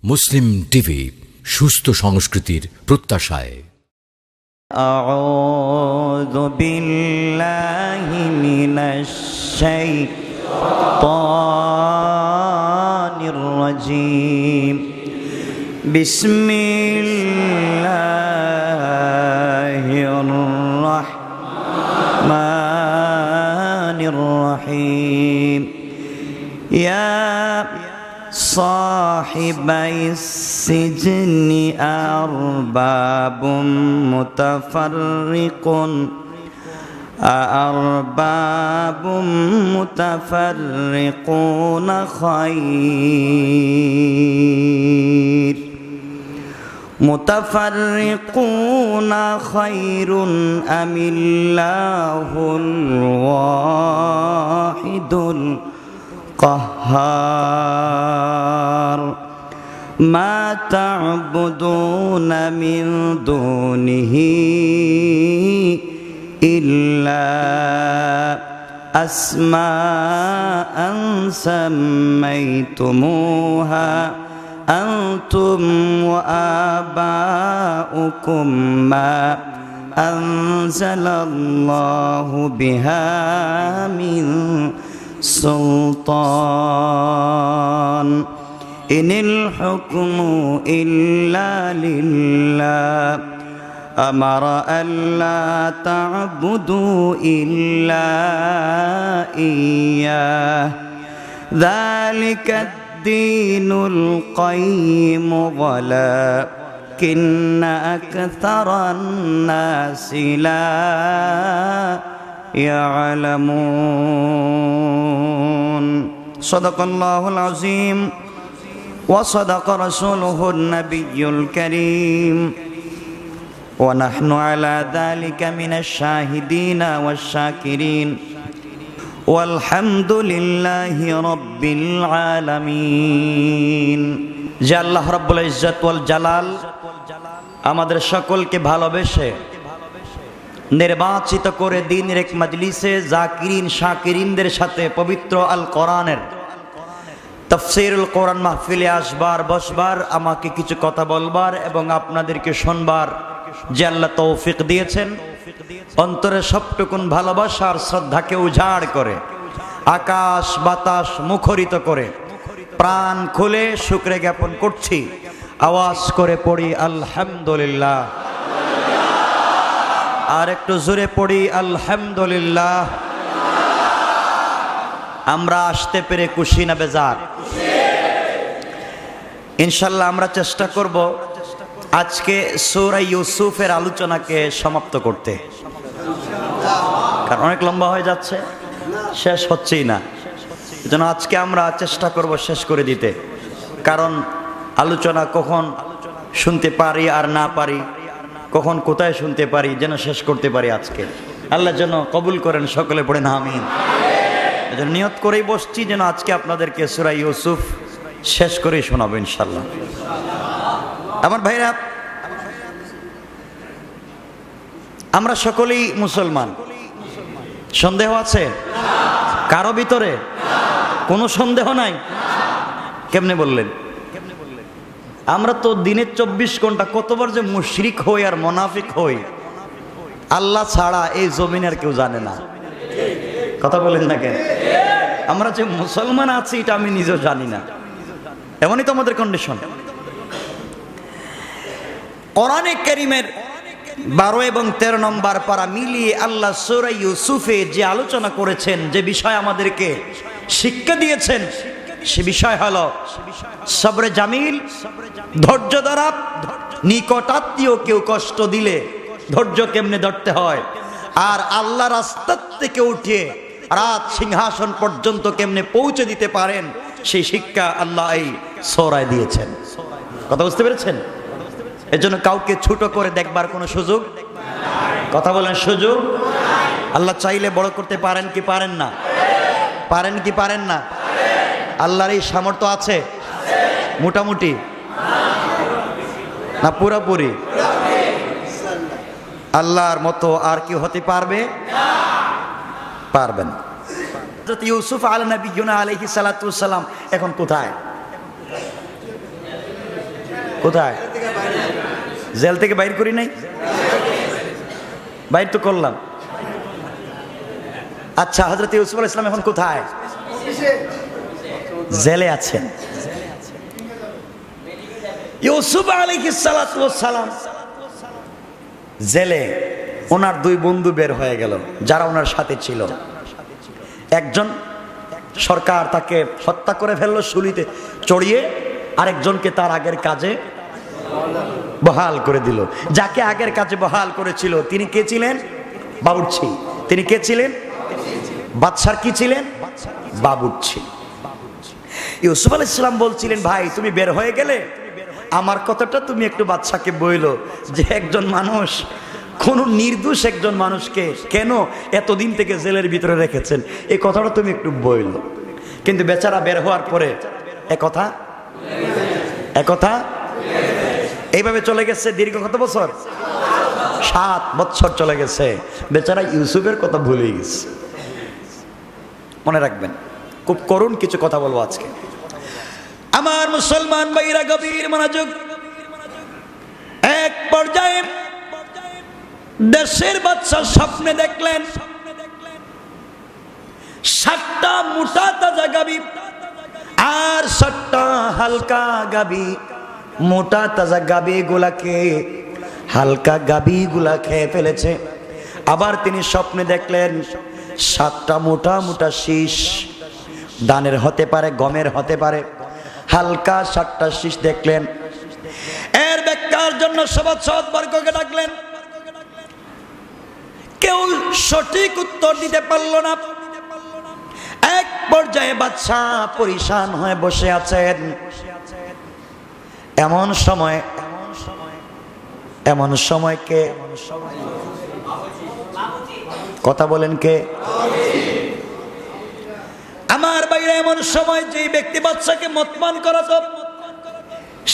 মুসলিম TV, সুস্থ সংস্কৃতির প্রত্যাশায়। আউযু বিল্লাহি মিনাশ শাইতানির রাজীম। বিসমিল্লাহির রাহমানির রাহিম। ইয়া صاحبي السجن أرباب متفرقون خير أم الله الواحد القهار ما تعبدون من دونه إلا أسماء سميتموها أنتم وآباؤكم ما أنزل الله بها من سلطان إن الحكم إلا لله أمر ألا تعبدوا إلا إياه ذلك الدين القيم ولكن أكثر الناس لا يعلمون صدق الله العظيم وصدق رسوله النبي الكريم ونحن على ذلك من الشاهدين والشاكرين والحمد لله رب العالمين। যে আল্লাহ রাব্বুল ইজ্জত ওয়াল জালাল আমাদের সকলকে ভালোবেসে নির্বাচিত করে দ্বীনের এক মজলিসে জাকিরিন শাকিরিনদের সাথে পবিত্র আল কোরআনের তাফসীরুল কোরআন মাহফিলে আসবার বসবার, আমাকে কিছু কথা বলবার এবং আপনাদেরকে শুনবার যে আল্লাহ তৌফিক দিয়েছেন, অন্তরে সবটুকুন ভালোবাসা আর শ্রদ্ধাকে উজাড় করে আকাশ বাতাস মুখরিত করে প্রাণ খুলে শুকরে জ্ঞাপন করছি। আওয়াজ করে পড়ি আলহামদুলিল্লাহ, আর একটু জোরে পড়ি আলহামদুলিল্লাহ। আমরা আসতে পেরে খুশি না বেজার? ইনশাল্লাহ আমরা চেষ্টা করব আজকে সূরা ইউসুফের আলোচনাকে সমাপ্ত করতে, কারণ অনেক লম্বা হয়ে যাচ্ছে, শেষ হচ্ছেই না। এজন্য আজকে আমরা চেষ্টা করব শেষ করে দিতে, কারণ আলোচনা কখন শুনতে পারি আর না পারি, কখন কোথায় শুনতে পারি, যেন শেষ করতে পারি আজকে। আল্লাহ যেন কবুল করেন, সকলে পড়েন আমিন। এজন্য নিয়ত করেই বসছি যেন আজকে আপনাদেরকে সূরা ইউসুফ শেষ করেই শোনাবো ইনশাল্লাহ। আমার ভাইরা, আমরা সকলেই মুসলমান, সন্দেহ আছে কারো ভিতরে? কোনো সন্দেহ নাই? কেমনে বললেন? আমরা তো দিনের 24 ঘন্টা কতবার যে মুশরিক হই আর মুনাফিক হই, আল্লাহ ছাড়া এই জমিনের কেউ জানে না। কথা বলেন না কেন? আমরা যে মুসলমান আছি এটা আমি নিজেও জানি না, এমনই তো আমাদের কন্ডিশন। কোরআনে কারীমের 12 এবং 13 নম্বর পারা মিলিয়ে আল্লাহ সূরা ইউসুফে যে আলোচনা করেছেন, যে বিষয় আমাদেরকে শিক্ষা দিয়েছেন, সে বিষয় হলো সবরে জামিল, ধৈর্য ধরা। নিকট আত্মীয় কেউ কষ্ট দিলে ধৈর্য কেমনে ধরতে হয়, আর আল্লাহ রাস্তা থেকে উঠে রাত সিংহাসন পর্যন্ত কেমনে পৌঁছে দিতে পারেন, সেই শিক্ষা আল্লাহ এই সূরায় দিয়েছেন। কথা বুঝতে পেরেছেন? এজন্য কাউকে ছোট করে দেখবার কোনো সুযোগ, কথা বলেন, সুযোগ। আল্লাহ চাইলে বড় করতে পারেন কি পারেন না? পারেন কি পারেন না? আল্লাহর এই সামর্থ্য আছে মোটামুটি না পুরোপুরি? আল্লাহর মতো আর কি হতে পারবে? পারবেন। হযরত ইউসুফ আলাইহিস সালাতু ওয়াস সালাম এখন কোথায়? কোথায়? জেল থেকে বাইর করি নাই? বাইর তো করলাম। আচ্ছা, হযরত ইউসুফ আলাইহিস সালাম এখন কোথায়? জেলে আছেন। ইউসুফ আলাইহিস সালাতু ওয়াস সালাম জেলে, ওনার দুই বন্ধু বের হয়ে গেল যারা ওনার সাথে ছিল। একজন সরকার তাকে হত্যা করে ফেললো শুলিতে চড়িয়ে, আরেকজনকে তার আগের কাজে বহাল করে দিল। যাকে আগের কাজে বহাল করেছিল তিনি কে ছিলেন? বাবুর্চি। তিনি কে ছিলেন? বাদশার কি ছিলেন? বাবুর্চি। ইউসুফ আলাইহিস সালাম বলছিলেন, ভাই তুমি বের হয়ে গেলে, আমার কথাটা তুমি একটু বাদশাকে বইলো যে একজন মানুষ, কোন নির্দোষ একজন মানুষকে কেন এতদিন থেকে জেলের ভিতরে রেখেছেন, এই কথাটা তুমি একটু বইলো। কিন্তু বেচারা বের হওয়ার পরে একথা এইভাবে চলে গেছে। দীর্ঘ কত বছর? 7 বছর চলে গেছে। বেচারা ইউসুফের কথা ভুলে গেছে। মনে রাখবেন, খুব করুণ কিছু কথা বলবো আজকে। আমার মুসলমান ভাইরা গভীর মনোযোগ। এক পর্যায়ে দেশের বাদশা স্বপ্নে দেখলেন 7টা মোটা তাজা গাবি আর 7টা হালকা গাবি। মোটা তাজা গাবি গুলাকে হালকা গাবি গুলা খেয়ে ফেলেছে। আবার তিনি স্বপ্নে দেখলেন 7টা মোটা মোটা শীষ, ধানের হতে পারে, গমের হতে পারে, হালকা 7টা শীষ দেখলেন। এর ব্যাখ্যার জন্য সভাসদ বর্গকে ডাকলেন। কেউ সঠিক উত্তর দিতে পারল না। এক পর্যায়ে বাদশাহ পরিশান হয়ে বসে আছেন। এমন সময় কে কথা বলেন? কে? আমার বাইরে এমন সময় যে ব্যক্তি বাদশাকে মতমান করাতো,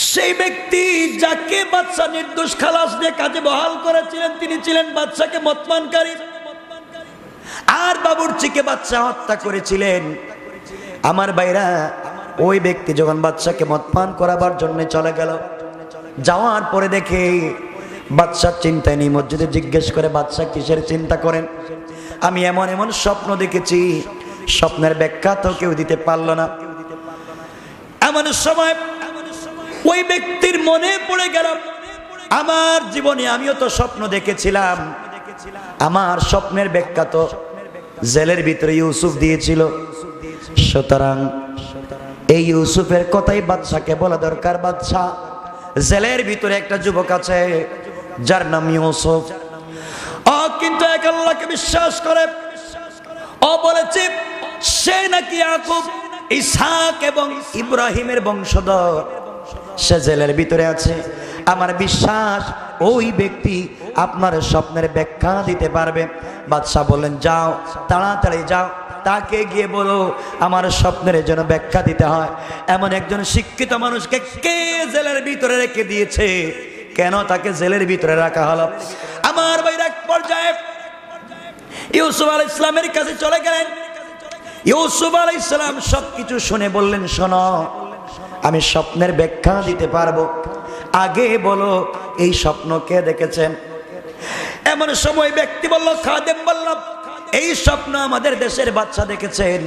সেই ব্যক্তি যাকে বাদশা নির্দোষ খালাস দিয়ে কাজে বহাল করেছিলেন, তিনি ছিলেন বাদশাকে মতমানকারী। আর বাবুর্চিকে বাদশা হত্যা করেছিলেন। আমার বাইরা, ওই ব্যক্তি যখন বাদশাকে মতমান করাবার জন্য চলে গেল, যাওয়ার পরে দেখে বাদশার চিন্তায় নেই। মসজিদে জিজ্ঞেস করে, বাদশা কিসের চিন্তা করেন? আমি এমন এমন স্বপ্ন দেখেছি, স্বপ্নের ব্যাখ্যা তো কেউ দিতে পারলো না। এমন সময় ওই ব্যক্তির মনে পড়ে গেল, আমার জীবনে আমিও তো স্বপ্ন দেখেছিলাম, আমার স্বপ্নের ব্যাখ্যা তো জেলের ভিতরে ইউসুফ দিয়েছিল। সুতরাং এই ইউসুফের কথাই বাদশাকে বলা দরকার। বাদশা, জেলের ভিতরে একটা যুবক আছে যার নাম ইউসুফ। কিন্তু এক আল্লাহকে বিশ্বাস করে। ও বলেছে সে নাকি ইয়াকুব, ইসহাক এবং ইব্রাহিমের বংশধর। সে জেলের ভিতরে আছে। আমার বিশ্বাস ওই ব্যক্তি আপনার স্বপ্নের ব্যাখ্যা দিতে পারবে। বাদশা বললেন, যাও, তাড়াতাড়ি যাও, তাকে গিয়ে বলো আমার স্বপ্নের জন্য ব্যাখ্যা দিতে হয়। এমন একজন শিক্ষিত মানুষকে কে জেলের ভিতরে রেখে দিয়েছে, কেন তাকে জেলের ভিতরে রাখা হলো? আমার ভাইরা এক পর্যায়ে ইউসুফ আলাইহিস সালামের কাছে চলে গেলেন। ইউসুফ আলাইহিস সালাম সবকিছু শুনে বললেন, শোনো, আমি স্বপ্নের ব্যাখ্যা দিতে পারবো, আগে বলো এই স্বপ্ন কে দেখেছেন? এমন সময় ব্যক্তি বলল, খাদেম বলল, এই স্বপ্ন আমাদের দেশের বাদশা দেখেছেন।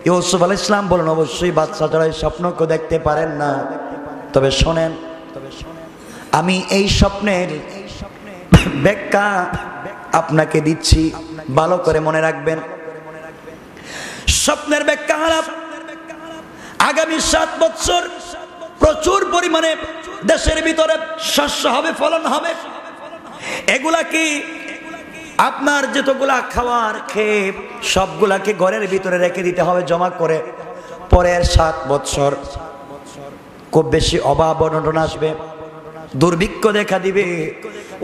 ইউসুফ আলাইহিস সালাম বলেন, অবশ্যই বাদশা ছাড়া এই স্বপ্ন কেউ দেখতে পারেন না। তবে শোনেন, আমি এই স্বপ্নের ব্যাখ্যা আপনাকে দিচ্ছি, ভালো করে মনে রাখবেন। স্বপ্নের ব্যাখ্যা হলো, আগামী 7 বছর প্রচুর পরিমাণে দেশের ভিতরে শস্য হবে, ফলন হবে। এগুলা কি আপনার যতগুলা খাওয়ার খেয়ে সবগুলাকে ঘরের ভিতরে রেখে দিতে হবে জমা করে। পরের 7 বছর খুব বেশি অভাব অনটন আসবে, দুর্ভিক্ষ দেখা দিবে।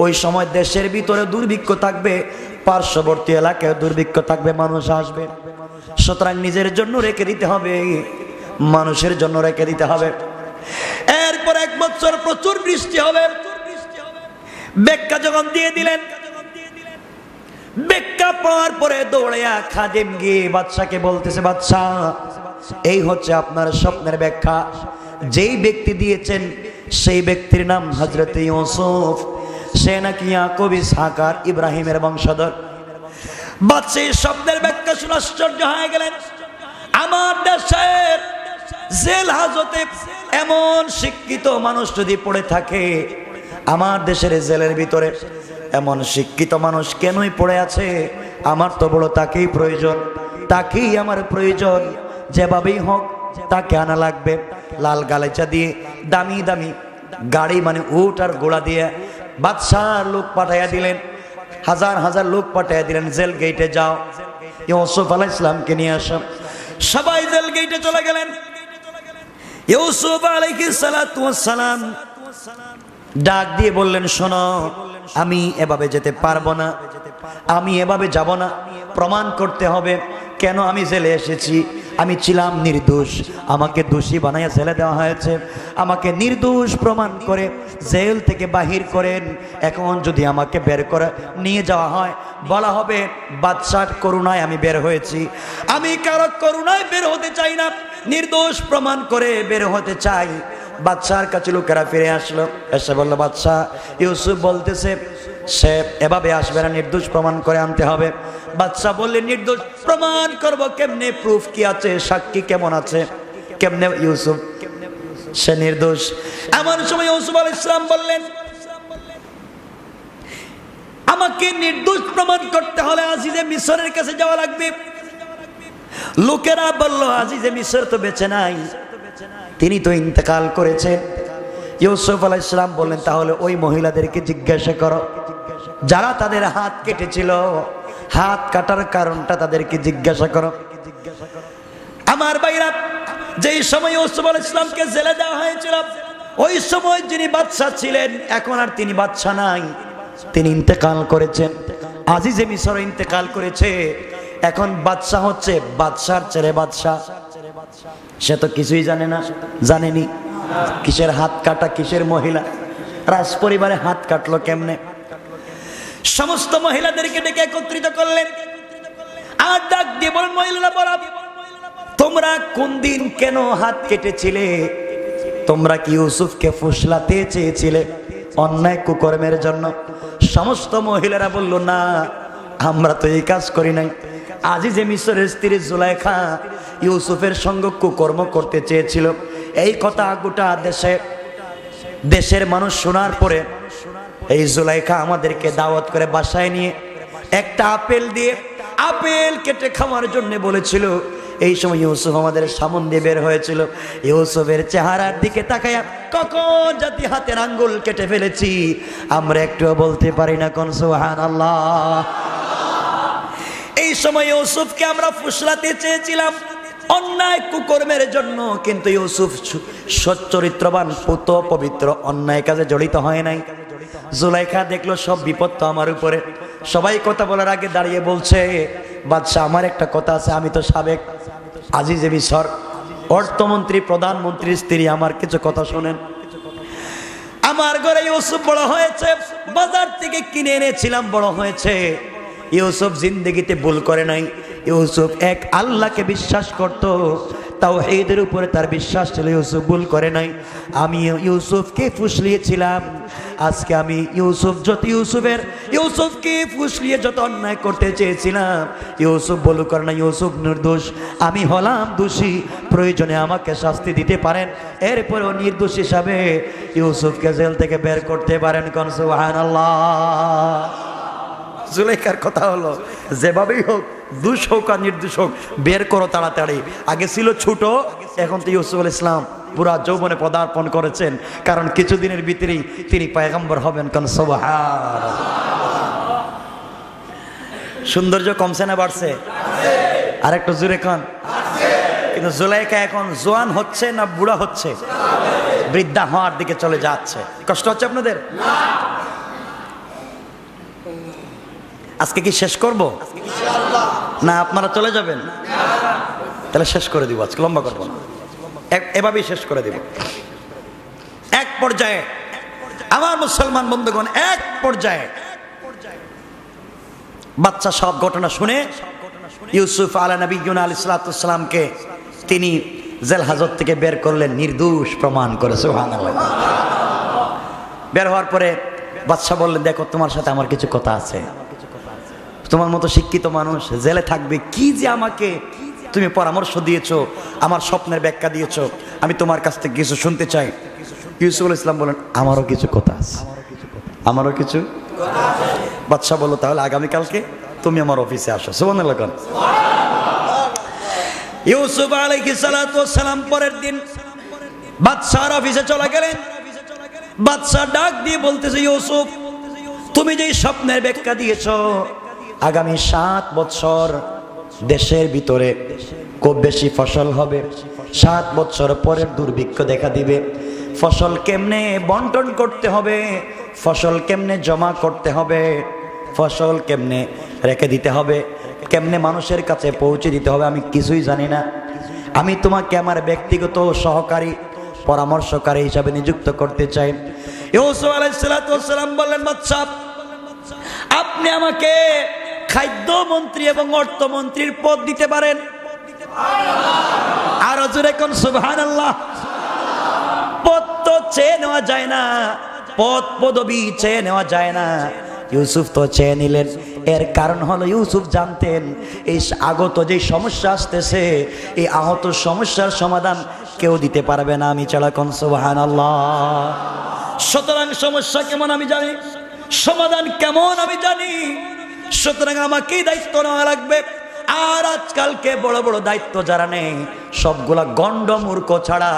ওই সময় দেশের ভিতরে দুর্ভিক্ষ থাকবে, পার্শ্ববর্তী এলাকায় দুর্ভিক্ষ থাকবে, মানুষ আসবে। সুতরাং নিজের জন্য রেখে দিতে হবে, মানুষের জন্য রেখে দিতে হবে। এরপর 1 বছর প্রচুর বৃষ্টি হবে। ব্যাখ্যা যখন দিয়ে দিলেন, ব্যাখ্যা পাওয়ার পরে দৌড়াইয়া খাদেম গিয়ে বাদশাকে বলতেছে, বাদশা, এই হচ্ছে আপনার স্বপ্নের ব্যাখ্যা। যেই ব্যক্তি দিয়েছেন সেই ব্যক্তির নাম হযরত ইউসুফ। সে নাকি ইয়াকুব, ইসহাক আর ইব্রাহিমের বংশধর। বাদশা এই শব্দের ব্যাখ্যা শুনে আশ্চর্য হয়ে গেলেন। আমার দেশের জেল হাজতে এমন শিক্ষিত মানুষ যদি পড়ে থাকে, আমার দেশের জেলের ভিতরে এমন শিক্ষিত মানুষ কেনই পড়ে আছে? আমার তো বড় তাকেই প্রয়োজন, তাকেই আমার প্রয়োজন। যেভাবেই হোক তাকে আনা লাগবে। লাল গালিচা দিয়ে দামি দামি গাড়ি মানে উট আর ঘোড়া দিয়ে বাদশাহ লোক পাঠাইয়া দিলেন, হাজার হাজার লোক পাঠাইয়া দিলেন, জেল গেটে যাও, ইউসুফ আলাইহিস সালামকে নিয়ে আসো। সবাই জেল গেটে চলে গেলেন। ইউসুফ আলাইহিস সালাতু ওয়াস সালাম ডাক দিয়ে বললেন, শোনো, আমি এভাবে যেতে পারবো না, আমি এভাবে যাব না। প্রমাণ করতে হবে কেন আমি জেলে এসেছি। আমি ছিলাম নির্দোষ, আমাকে দোষী বানাইয়া জেলে দেওয়া হয়েছে। আমাকে নির্দোষ প্রমাণ করে জেল থেকে বাহির করেন। এখন যদি আমাকে বের করে নিয়ে যাওয়া হয়, বলা হবে বাদশার করুণায় আমি বের হয়েছি। আমি কারো করুণায় বের হতে চাই না, নির্দোষ প্রমাণ করে বের হতে চাই। বাদশার কাছে লোকেরা ফিরে আসলো, এসে বলল, বাদশাহ, ইউসুফ বলতেছে সে এভাবে আসবে না, নির্দোষ প্রমাণ করে আনতে হবে। বাদশাহ বললেন, নির্দোষ প্রমাণ করব কেমনে? প্রুফ কি আছে? সাক্ষী কেমন আছে? কেমনে ইউসুফ সে নির্দোষ? এমন সময় ইউসুফ আলাইহিস সালাম বললেন, আমাকে নির্দোষ প্রমাণ করতে হলে আজিজে মিশরের কাছে যাওয়া লাগবে। লোকেরা বলল, আজিজে মিশর তো বেঁচে নাই, তিনি তো ইন্তেকাল করেছেন। ইউসুফ আলাইহিস সালাম বললেন, তাহলে ওই মহিলাদেরকে জিজ্ঞাসা করো যারা তাদের হাত কেটেছিল, হাত কাটার কারণটা তাদেরকে জিজ্ঞাসা করো। আমার ভাইরা, যেই সময় ইউসুফ আলাইহিস সালামকে জেলে দেওয়া হয়েছিল, ওই সময় যিনি বাদশা ছিলেন, এখন আর তিনি বাদশা নাই, তিনি ইন্তেকাল করেছেন। আজিজে মিশর ইন্তেকাল করেছে। এখন বাদশা হচ্ছে বাদশার ছেলে বাদশা। সে তো কিছুই জানে না, জানেনি কিসের হাত কাটা, কিসের মহিলা, রাজ পরিবারে হাত কাটলো কেমনে। সমস্ত মহিলাদেরকে ডেকে একত্রিত করলেন আর ডাক দিয়ে বলেন, মহিলারা বলো, তোমরা কোন দিন কেন হাত কেটেছিলে? তোমরা কি ইউসুফকে ফুসলাতে চেয়েছিলে অন্যায় কুকর্মের জন্য? সমস্ত মহিলারা বলল, না, আমরা তো এই কাজ করি নাই। আজিজে মিশরের স্ত্রী জুলাইখা ইউসুফের সঙ্গে কুকর্ম করতে চেয়েছিল। এই কথা গোটা দেশের মানুষ শোনার পরে এই জুলাইখা আমাদেরকে দাওয়াত করে বাসায় নিয়ে একটা আপেল দিয়ে আপেল কেটে খাওয়ার জন্য বলেছিল। এই সময় ইউসুফ আমাদের সামনে দিয়ে বের হয়েছিল। ইউসুফের চেহারার দিকে তাকায়া কখন জাতি হাতের আঙ্গুল কেটে ফেলেছি আমরা একটুও বলতে পারি না। কোন সুবহানাল্লাহ। এই সময় ইউসুফকে আমরা ফুসলাতে চেয়েছিলাম অন্যায় কুকর্মের জন্য, কিন্তু ইউসুফ সচ্চরিত্রবান, পুত পবিত্র, অন্যায় কাজে জড়িত হয় নাই। জুলাইখা দেখলো সব বিপদ তো আমার উপরে। সবাই কথা বলার আগে দাঁড়িয়ে বলছে, বাদশা, আমার একটা কথা আছে, আমি তো সাবেক আজিজে মিশর, অর্থমন্ত্রী, প্রধানমন্ত্রীর স্ত্রী, আমার কিছু কথা শোনেন। আমার ঘরে ইউসুফ বড় হয়েছে, বাজার থেকে কিনে এনেছিলাম, বড় হয়েছে। ইউসুফ জিন্দেগিতে ভুল করে নাই। ইউসুফ এক আল্লাহকে বিশ্বাস করত, তাওহীদের উপরে তার বিশ্বাস ছিল। ইউসুফ ভুল করে নাই। আমি ইউসুফকে ফুসলিয়েছিলাম। আজকে আমি ইউসুফকে ফুসলিয়ে যত অন্যায় করতে চেয়েছিলাম, ইউসুফ ভুল করে না, ইউসুফ নির্দোষ, আমি হলাম দোষী। প্রয়োজনে আমাকে শাস্তি দিতে পারেন, এরপরেও নির্দোষ হিসাবে ইউসুফকে জেল থেকে বের করতে পারেন। কোন সুবহানাল্লাহ। জুলাইখার কথা হলো, যেভাবেই হোক, দোষ হোক আর নির্দোষ হোক, বের করো তাড়াতাড়ি। আগে ছিল ছোট, এখন তো ইউসুফ আলাইহিস সালাম পুরা যৌবনে পদার্পণ করেছেন, কারণ কিছুদিনের ভিতরেই তিনি পয়গম্বর হবেন। কোন সুবহানাল্লাহ। সৌন্দর্য কমছে না বাড়ছে? আর একটু জোরে কোন। কিন্তু জুলাইখা এখন জোয়ান হচ্ছে না বুড়া হচ্ছে? বৃদ্ধা হওয়ার দিকে চলে যাচ্ছে। কষ্ট হচ্ছে আপনাদের? আজকে কি শেষ করব না আপনারা চলে যাবেন? তাহলে শেষ করে দিব, আজকে লম্বা করবো না, এভাবেই শেষ করে দিব। এক পর্যায়ে আমার মুসলমান বন্ধুগণ, এক পর্যায়ে বাচ্চা সব ঘটনা শুনে ইউসুফ আলা নবিয়্যিনা আলাইহিস সালাতু ওয়াস সালামকে তিনি জেল হাজত থেকে বের করলেন, নির্দোষ প্রমাণ করে। সুবহানাল্লাহ। বের হওয়ার পরে বাদশাহ বললেন, দেখো তোমার সাথে আমার কিছু কথা আছে। তোমার মতো শিক্ষিত মানুষ জেলে থাকবে, কি যে আমাকে তুমি পরামর্শ দিয়েছো, আমার স্বপ্নের ব্যাখ্যা দিয়েছো, আমি তোমার কাছ থেকে কিছু শুনতে চাই। ইউসুফ ইসলাম বলেন, আমারও কিছু কথা আছে, আমারও কিছু। বাদশাহ বলল, তাহলে আগামীকালকে তুমি আমার অফিসে আসো। সুবহানাল্লাহ। ইউসুফ আলাইহিস সালাতু ওয়াস সালাম পরের দিন বাদশাহর অফিসে চলে গেলেন। বাদশাহ ডাক দিয়ে বলতেছে, ইউসুফ, তুমি যেই স্বপ্নের ব্যাখ্যা দিয়েছো, আগামী 7 বছর দেশের ভিতরে খুব বেশি ফসল হবে, 7 বছর পরের দুর্ভিক্ষ দেখা দিবে, ফসল কেমনে বন্টন করতে হবে, ফসল কেমনে জমা করতে হবে, ফসল কেমনে রেখে দিতে হবে, কেমনে মানুষের কাছে পৌঁছে দিতে হবে, আমি কিছুই জানি না। আমি তোমাকে আমার ব্যক্তিগত সহকারী পরামর্শকারী হিসাবে নিযুক্ত করতে চাই। ইউসুফ আলাইহিস সালাতু ওয়াস সালাম বললেন, বাদশা, আপনি আমাকে খাদ্য মন্ত্রী এবং অর্থমন্ত্রীর পদ দিতে পারেন। আর জোরে কোন সুবহানাল্লাহ। পদ তো চেয়ে নেওয়া যায় না, পদ পদবি চেয়ে নেওয়া যায় না। ইউসুফ তো চেয়ে নিলেন। এর কারণ হলো ইউসুফ জানতেন এই আগত যে সমস্যা আসতেছে, এই আহত সমস্যার সমাধান কেউ দিতে পারবে না আমি ছাড়া। কোন সুবহানাল্লাহ। সুতরাং সমস্যা কেমন আমি জানি, সমাধান কেমন আমি জানি, সুতরাং আমাকেই দায়িত্ব নেওয়া লাগবে। আর আজকালকে বড় বড় দায়িত্ব যারা নেই, সবগুলা গন্ড মূর্খ ছাড়া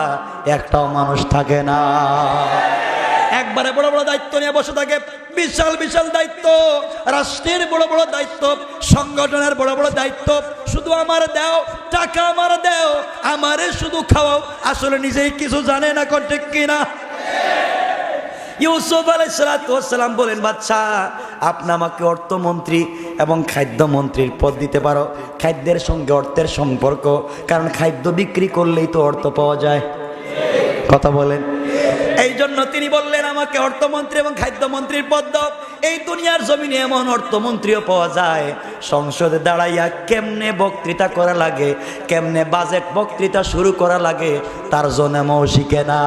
একটাও মানুষ থাকে না। একবারে বড় বড় দায়িত্ব নিয়ে বসে থাকে, বিশাল বিশাল দায়িত্ব, রাষ্ট্রের বড় বড় দায়িত্ব, সংগঠনের বড় বড় দায়িত্ব, শুধু আমার দাও, টাকা আমার দাও, আমারে শুধু খাওয়াও, আসলে নিজেই কিছু জানে না। কোন ঠিক কিনা? ইউসুফ আলাইহিস সালাতু ওয়াস সালাম বলেন, বাদশা, আপনি আমাকে অর্থমন্ত্রী এবং খাদ্যমন্ত্রীর পদ দিতে পারো। খাদ্যের সঙ্গে অর্থের সম্পর্ক, কারণ খাদ্য বিক্রি করলেই তো অর্থ পাওয়া যায়। কথা বলেন। এই জন্য তিনি বললেন, আমাকে অর্থমন্ত্রী এবং খাদ্যমন্ত্রীর পদ দাও। এই দুনিয়ার জমিনে এমন অর্থমন্ত্রীও পাওয়া যায়, সংসদে দাঁড়াইয়া কেমনে বক্তৃতা করা লাগে, কেমনে বাজেট বক্তৃতা শুরু করা লাগে, তার জন্মও শিখে না।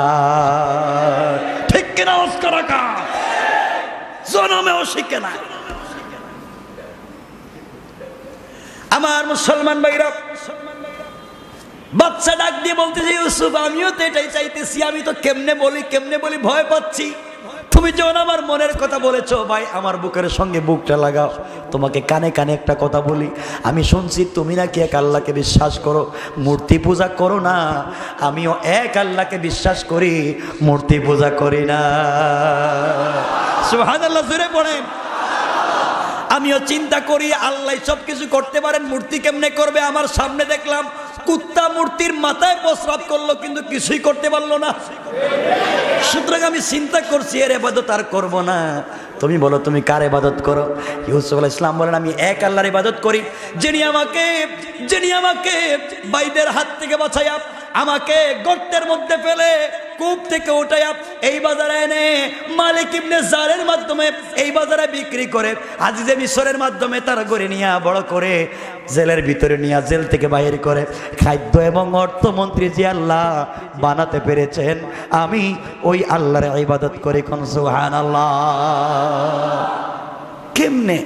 ঠিক কিনা? অস্কার রাখা, জন্মেও শিখে না। আমার মুসলমান ভাইরা, বাচ্চা ডাক দিয়ে বলতেছে, ইউসুফ, আমিও তো এটাই চাইতেছি, আমি তো কেমনে বলি ভয় পাচ্ছি। তুমি যখন আমার মনের কথা বলেছো, ভাই আমার বুকের সঙ্গে বুকটা লাগাও। তোমাকে কানে কানে একটা কথা বলি, আমি শুনছি তুমি নাকি এক আল্লাহকে বিশ্বাস করো, মূর্তি পূজা করো না। আমিও এক আল্লাহকে বিশ্বাস করি, মূর্তি পূজা করি না। সুবহানাল্লাহ, জোরে পড়েন। আমিও চিন্তা করি আল্লাহ সব কিছু করতে পারেন, মূর্তি কেমনে করবে। আমার সামনে দেখলাম কুত্তা মূর্তির মাথায় প্রস্রাব করলো, কিন্তু কিছুই করতে পারলো না। সুতরাং আমি চিন্তা করছি এর ইবাদত আর করবো না। তুমি বলো তুমি কার ইবাদত করো? ইউসুফ আলাইহিস সালাম বলেন, আমি এক আল্লাহর ইবাদত করি, যিনি আমাকে বাইদের হাত থেকে বাঁচাইয়া, আমাকে গর্তের মধ্যে ফেলে কূপ থেকে উঠাইয়া এই বাজারে এনে মালিক ইবনে জারের মাধ্যমে এই বাজারে বিক্রি করে, আজিজে মিশরের মাধ্যমে তারা করে নিয়ে বড় করে জেলের ভিতরে নিয়ে জেল থেকে বাহির করে খাদ্য এবং অর্থমন্ত্রী যে আল্লাহ বানাতে পেরেছেন, আমি ওই আল্লাহর ইবাদত করি। কোন সুবহানাল্লাহ। কেমনে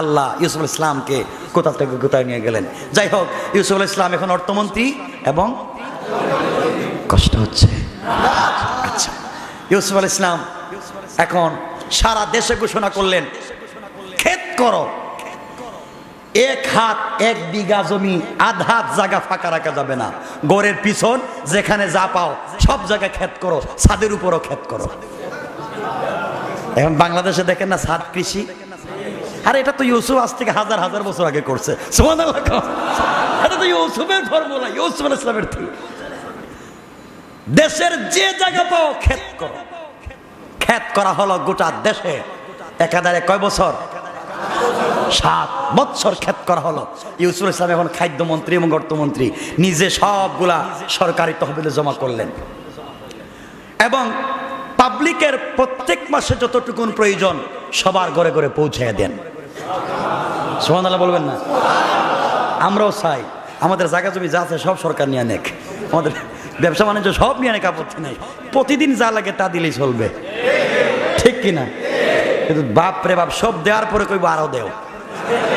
আল্লাহ ইউসুফ আলাইহিস সালামকে কোথা থেকে কোথায় নিয়ে গেলেন। যাই হোক, ইউসুফ আলাইহিস সালাম এখন অর্থমন্ত্রী এবং কষ্ট হচ্ছে। আচ্ছা, ইউসুফ আলাইহিস সালাম এখন সারা দেশে ঘোষণা করলেন, ক্ষেত করো, 1 হাত 1 বিঘা জমি আধ হাত জায়গা ফাঁকা রাখা যাবে না। গড়ের পিছন যেখানে যা পাও সব জায়গায় ক্ষেত করো, ছাদের উপরও ক্ষেত করো। এখন বাংলাদেশে দেখেন না ছাদ কৃষি, আর এটা তো ইউসুফ আজ থেকে হাজার হাজার বছর আগে করছে। সুবহানাল্লাহ, এটা তো ইউসুফের ফর্মুলা, ইউসুফ আলাইহিস সালামের থেকে। দেশের যে জায়গা পাও ক্ষেত করো। ক্ষেত করা হলো গোটা দেশে একাধারে কয় বছর? 7 বছর ক্ষেত করা হলো। ইউসুফ আলাইহিস সালাম এখন খাদ্যমন্ত্রী এবং অর্থমন্ত্রী, নিজে সবগুলা সরকারি তহবিলে জমা করলেন এবং পাবলিকের প্রত্যেক মাসে যতটুকুন প্রয়োজন সবার ঘরে ঘরে পৌঁছে দেন। সুবহানাল্লাহ বলবেন না? আমরাও চাই আমাদের জায়গা জমি যা আছে সব সরকার নিয়ে নেক, আমাদের ব্যবসা বাণিজ্য সব নিয়ে নেক, আপত্তি নেই। প্রতিদিন যা লাগে তা দিলেই চলবে। ঠিক কিনা? কিন্তু বাপ রে বাপ সব দেওয়ার পরে কইব আরো দেও,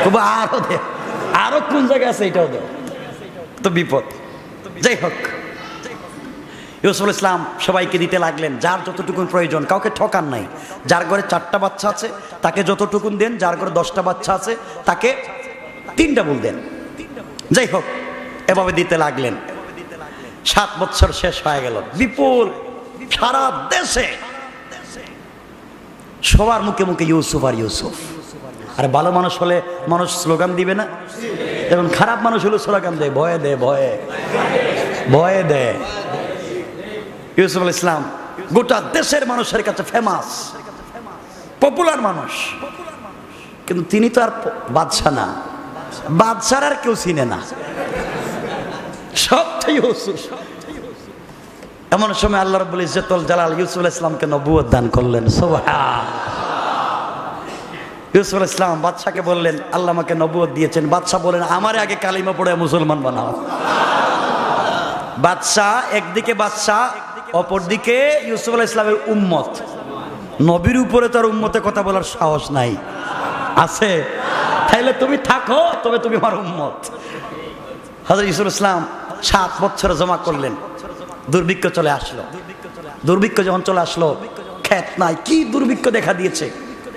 কইব আরো দেও, আরো কোন জায়গায় আছে এটাও দেও, তো বিপদ। যাই হোক, ইউসুফ ইসলাম সবাইকে দিতে লাগলেন যার যতটুকুন প্রয়োজন, কাউকে ঠকান নাই। যার ঘরে 4টা বাচ্চা আছে তাকে যতটুকুন দেন, যার ঘরে 10টা বাচ্চা আছে তাকে 3টা বল দেন। যাই হোক, এভাবে দিতে লাগলেন। 7 বছর শেষ হয়ে গেল, বিপুল সারা দেশে সবার মুখে মুখে ইউসুফ আর ইউসুফ। আর ভালো মানুষ হলে মানুষ স্লোগান দিবে না? এবং খারাপ মানুষ হলে স্লোগান দেয়, ভয়ে দে, ভয়ে ভয়ে দে। ইউসুফ ইসলাম গোটা দেশের মানুষের কাছে ফেমাস, পপুলার মানুষ। কিন্তু তিনি তো আর বাদশা না, বাদশার আর কেউ চিনে না, সবটাই ইউসুফ। এমন সময় আল্লাহ রাব্বুল ইজ্জতুল জালাল ইউসুফ ইসলামকে নবুয়ত দান করলেন। সুবহান। ইউসুফ ইসলাম বাদশাকে বললেন, আল্লাহ আমাকে নবুয়ত দিয়েছেন। বাদশা বলেন, আমারে আগে কালিমা পড়ে মুসলমান বানাও। বাদশা একদিকে বাদশা, অপরদিকে ইউসুফ ইসলামের উম্মত। নবীর উপরে তার উম্মতের কথা বলার সাহস নাই, আছে? তাইলে তুমি থাকো, তবে তুমি আমার উম্মত। হযরত ইউসুফ ইসলাম 7 বছর জমা করলেন। দুর্ভিক্ষ চলে আসলো। দুর্ভিক্ষ যখন চলে আসলো, ক্ষেত নাই, কি দুর্ভিক্ষ দেখা দিয়েছে।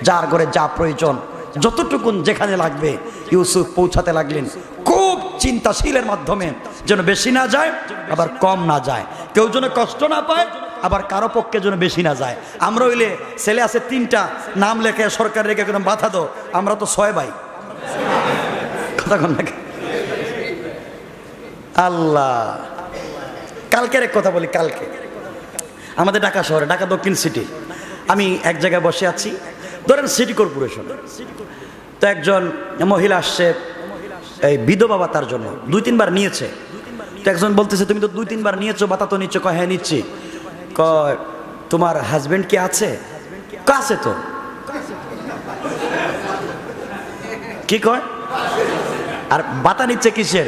যার ঘরে যা প্রয়োজন, যতটুকুন যেখানে লাগবে ইউসুফ পৌঁছাতে লাগলেন, খুব চিন্তাশীলের মাধ্যমে, যেন বেশি না যায় আবার কম না যায়, কেউ যেন কষ্ট না পায় আবার কারো পক্ষে যেন বেশি না যায়। আমরা হইলে ছেলে আছে 3টা, নাম লেখে সরকার রেখে একদম বাধা দো, আমরা তো 6 ভাই। কথা কন নাকি? আল্লাহ, কালকের এক কথা বলি। কালকে আমাদের ঢাকা শহরে, ঢাকা দক্ষিণ সিটি, আমি এক জায়গায় বসে আছি, ধরেন সিটি কর্পোরেশন। তো একজন মহিলা আসছে এই বিধবা ভাতার জন্য, 2-3 বার নিয়েছে। তো একজন বলতেছে, তুমি তো 2-3 বার নিয়েছো, ভাতা তো নিচ্ছ। কয় হ্যাঁ নিচ্ছি। কয় তোমার হাজবেন্ড কি আছে? আছে তো। কি কয়? আর ভাতা নিচ্ছে কিসের?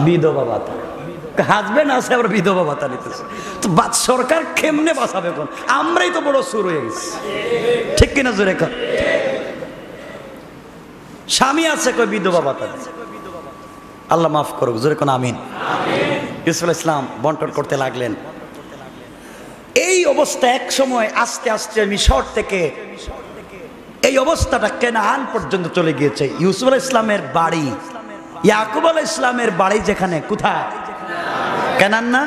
বিধবা ভাতা। হাজবেন্ড আছে আবার বিধবা ভাতা নিতেছে। তো সরকার কেমনে বাঁচাবে? কোন আমরাই তো বড় সুর হয়ে গেছি, ঠিক কিনা? জোরে কর। স্বামী আছে, কই বিধবা ভাতা নেই। আল্লাহ মাফ করুক, জোরে কোন আমিন। ইউসুফ ইসলাম বন্টন করতে লাগলেন। এই অবস্থা এক সময় আস্তে আস্তে মিশর থেকে এই অবস্থাটা কেনান পর্যন্ত চলে গিয়েছে। ইউসুফ ইসলামের বাড়ি, ইয়াকুব আলাইহিস ইসলামের বাড়ি যেখানে, কোথায়? কেনান না?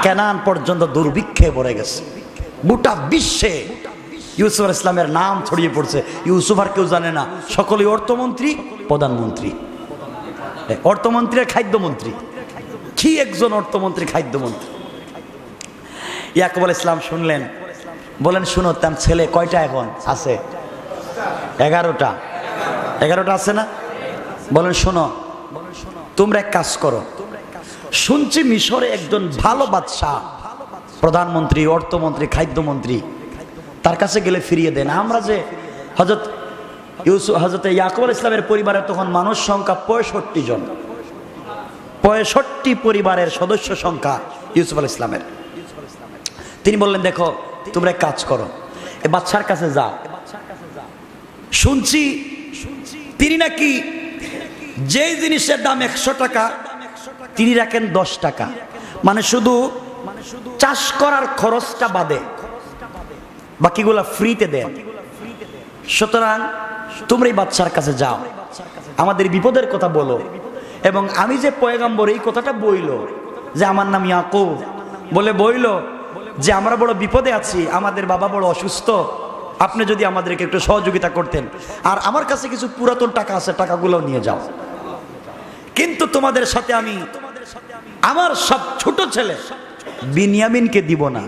কেনান পর্যন্ত দুর্ভিক্ষে পড়ে গেছে। গোটা বিশ্বে ইউসুফ ইসলামের নাম ছড়িয়ে পড়ছে। ইউসুফ আর কেউ জানে না, সকলেই অর্থমন্ত্রী, প্রধানমন্ত্রী, অর্থমন্ত্রী আর খাদ্যমন্ত্রী। কি একজন অর্থমন্ত্রী, খাদ্যমন্ত্রী। ইয়াকুব আলাইহিস ইসলাম শুনলেন, বলেন, শুনো, তার ছেলে কয়টা এখন আছে? 11টা। 11টা আছে না? বলেন, শোনো, তোমরা এক কাজ করো। শুনছি মিশরে একজন ভালো বাদশাহ, প্রধানমন্ত্রী, অর্থমন্ত্রী, খাদ্যমন্ত্রী, তার কাছে গেলে ফিরিয়ে দেন। আমরা যে হযরত ইয়াকুব আলাইহিস ইসলামের পরিবারের তখন মানুষ সংখ্যা 65 জন, 65 পরিবারের সদস্য সংখ্যা ইউসুফ আলাইহিস ইসলামের। তিনি বললেন, দেখো, তোমরা এক কাজ করো, এই বাদশার কাছে যাও। শুনছি তিনি নাকি যেই জিনিসের দাম 100 টাকা তিনি রাখেন 10 টাকা, মানে শুধু চাষ করার খরচটা বাদে বাকিগুলা ফ্রিতে দেন। সুতরাং তোমরা এই বাদশার কাছে যাও, আমাদের বিপদের কথা বলো, এবং আমি যে পয়গম্বর এই কথাটা বইলো যে আমার নাম ইয়াকুব, বলে বইলো যে আমরা বড় বিপদে আছি, আমাদের বাবা বড় অসুস্থ, আপনি যদি আমাদেরকে একটু সহযোগিতা করতেন, আর আমার কাছে কিছু পুরাতন টাকা আছে, টাকাগুলো নিয়ে যাও। কিন্তু তোমাদের সাথে আমি আমার সব ছোট ছেলে বিনিয়ামিনকে দিব না,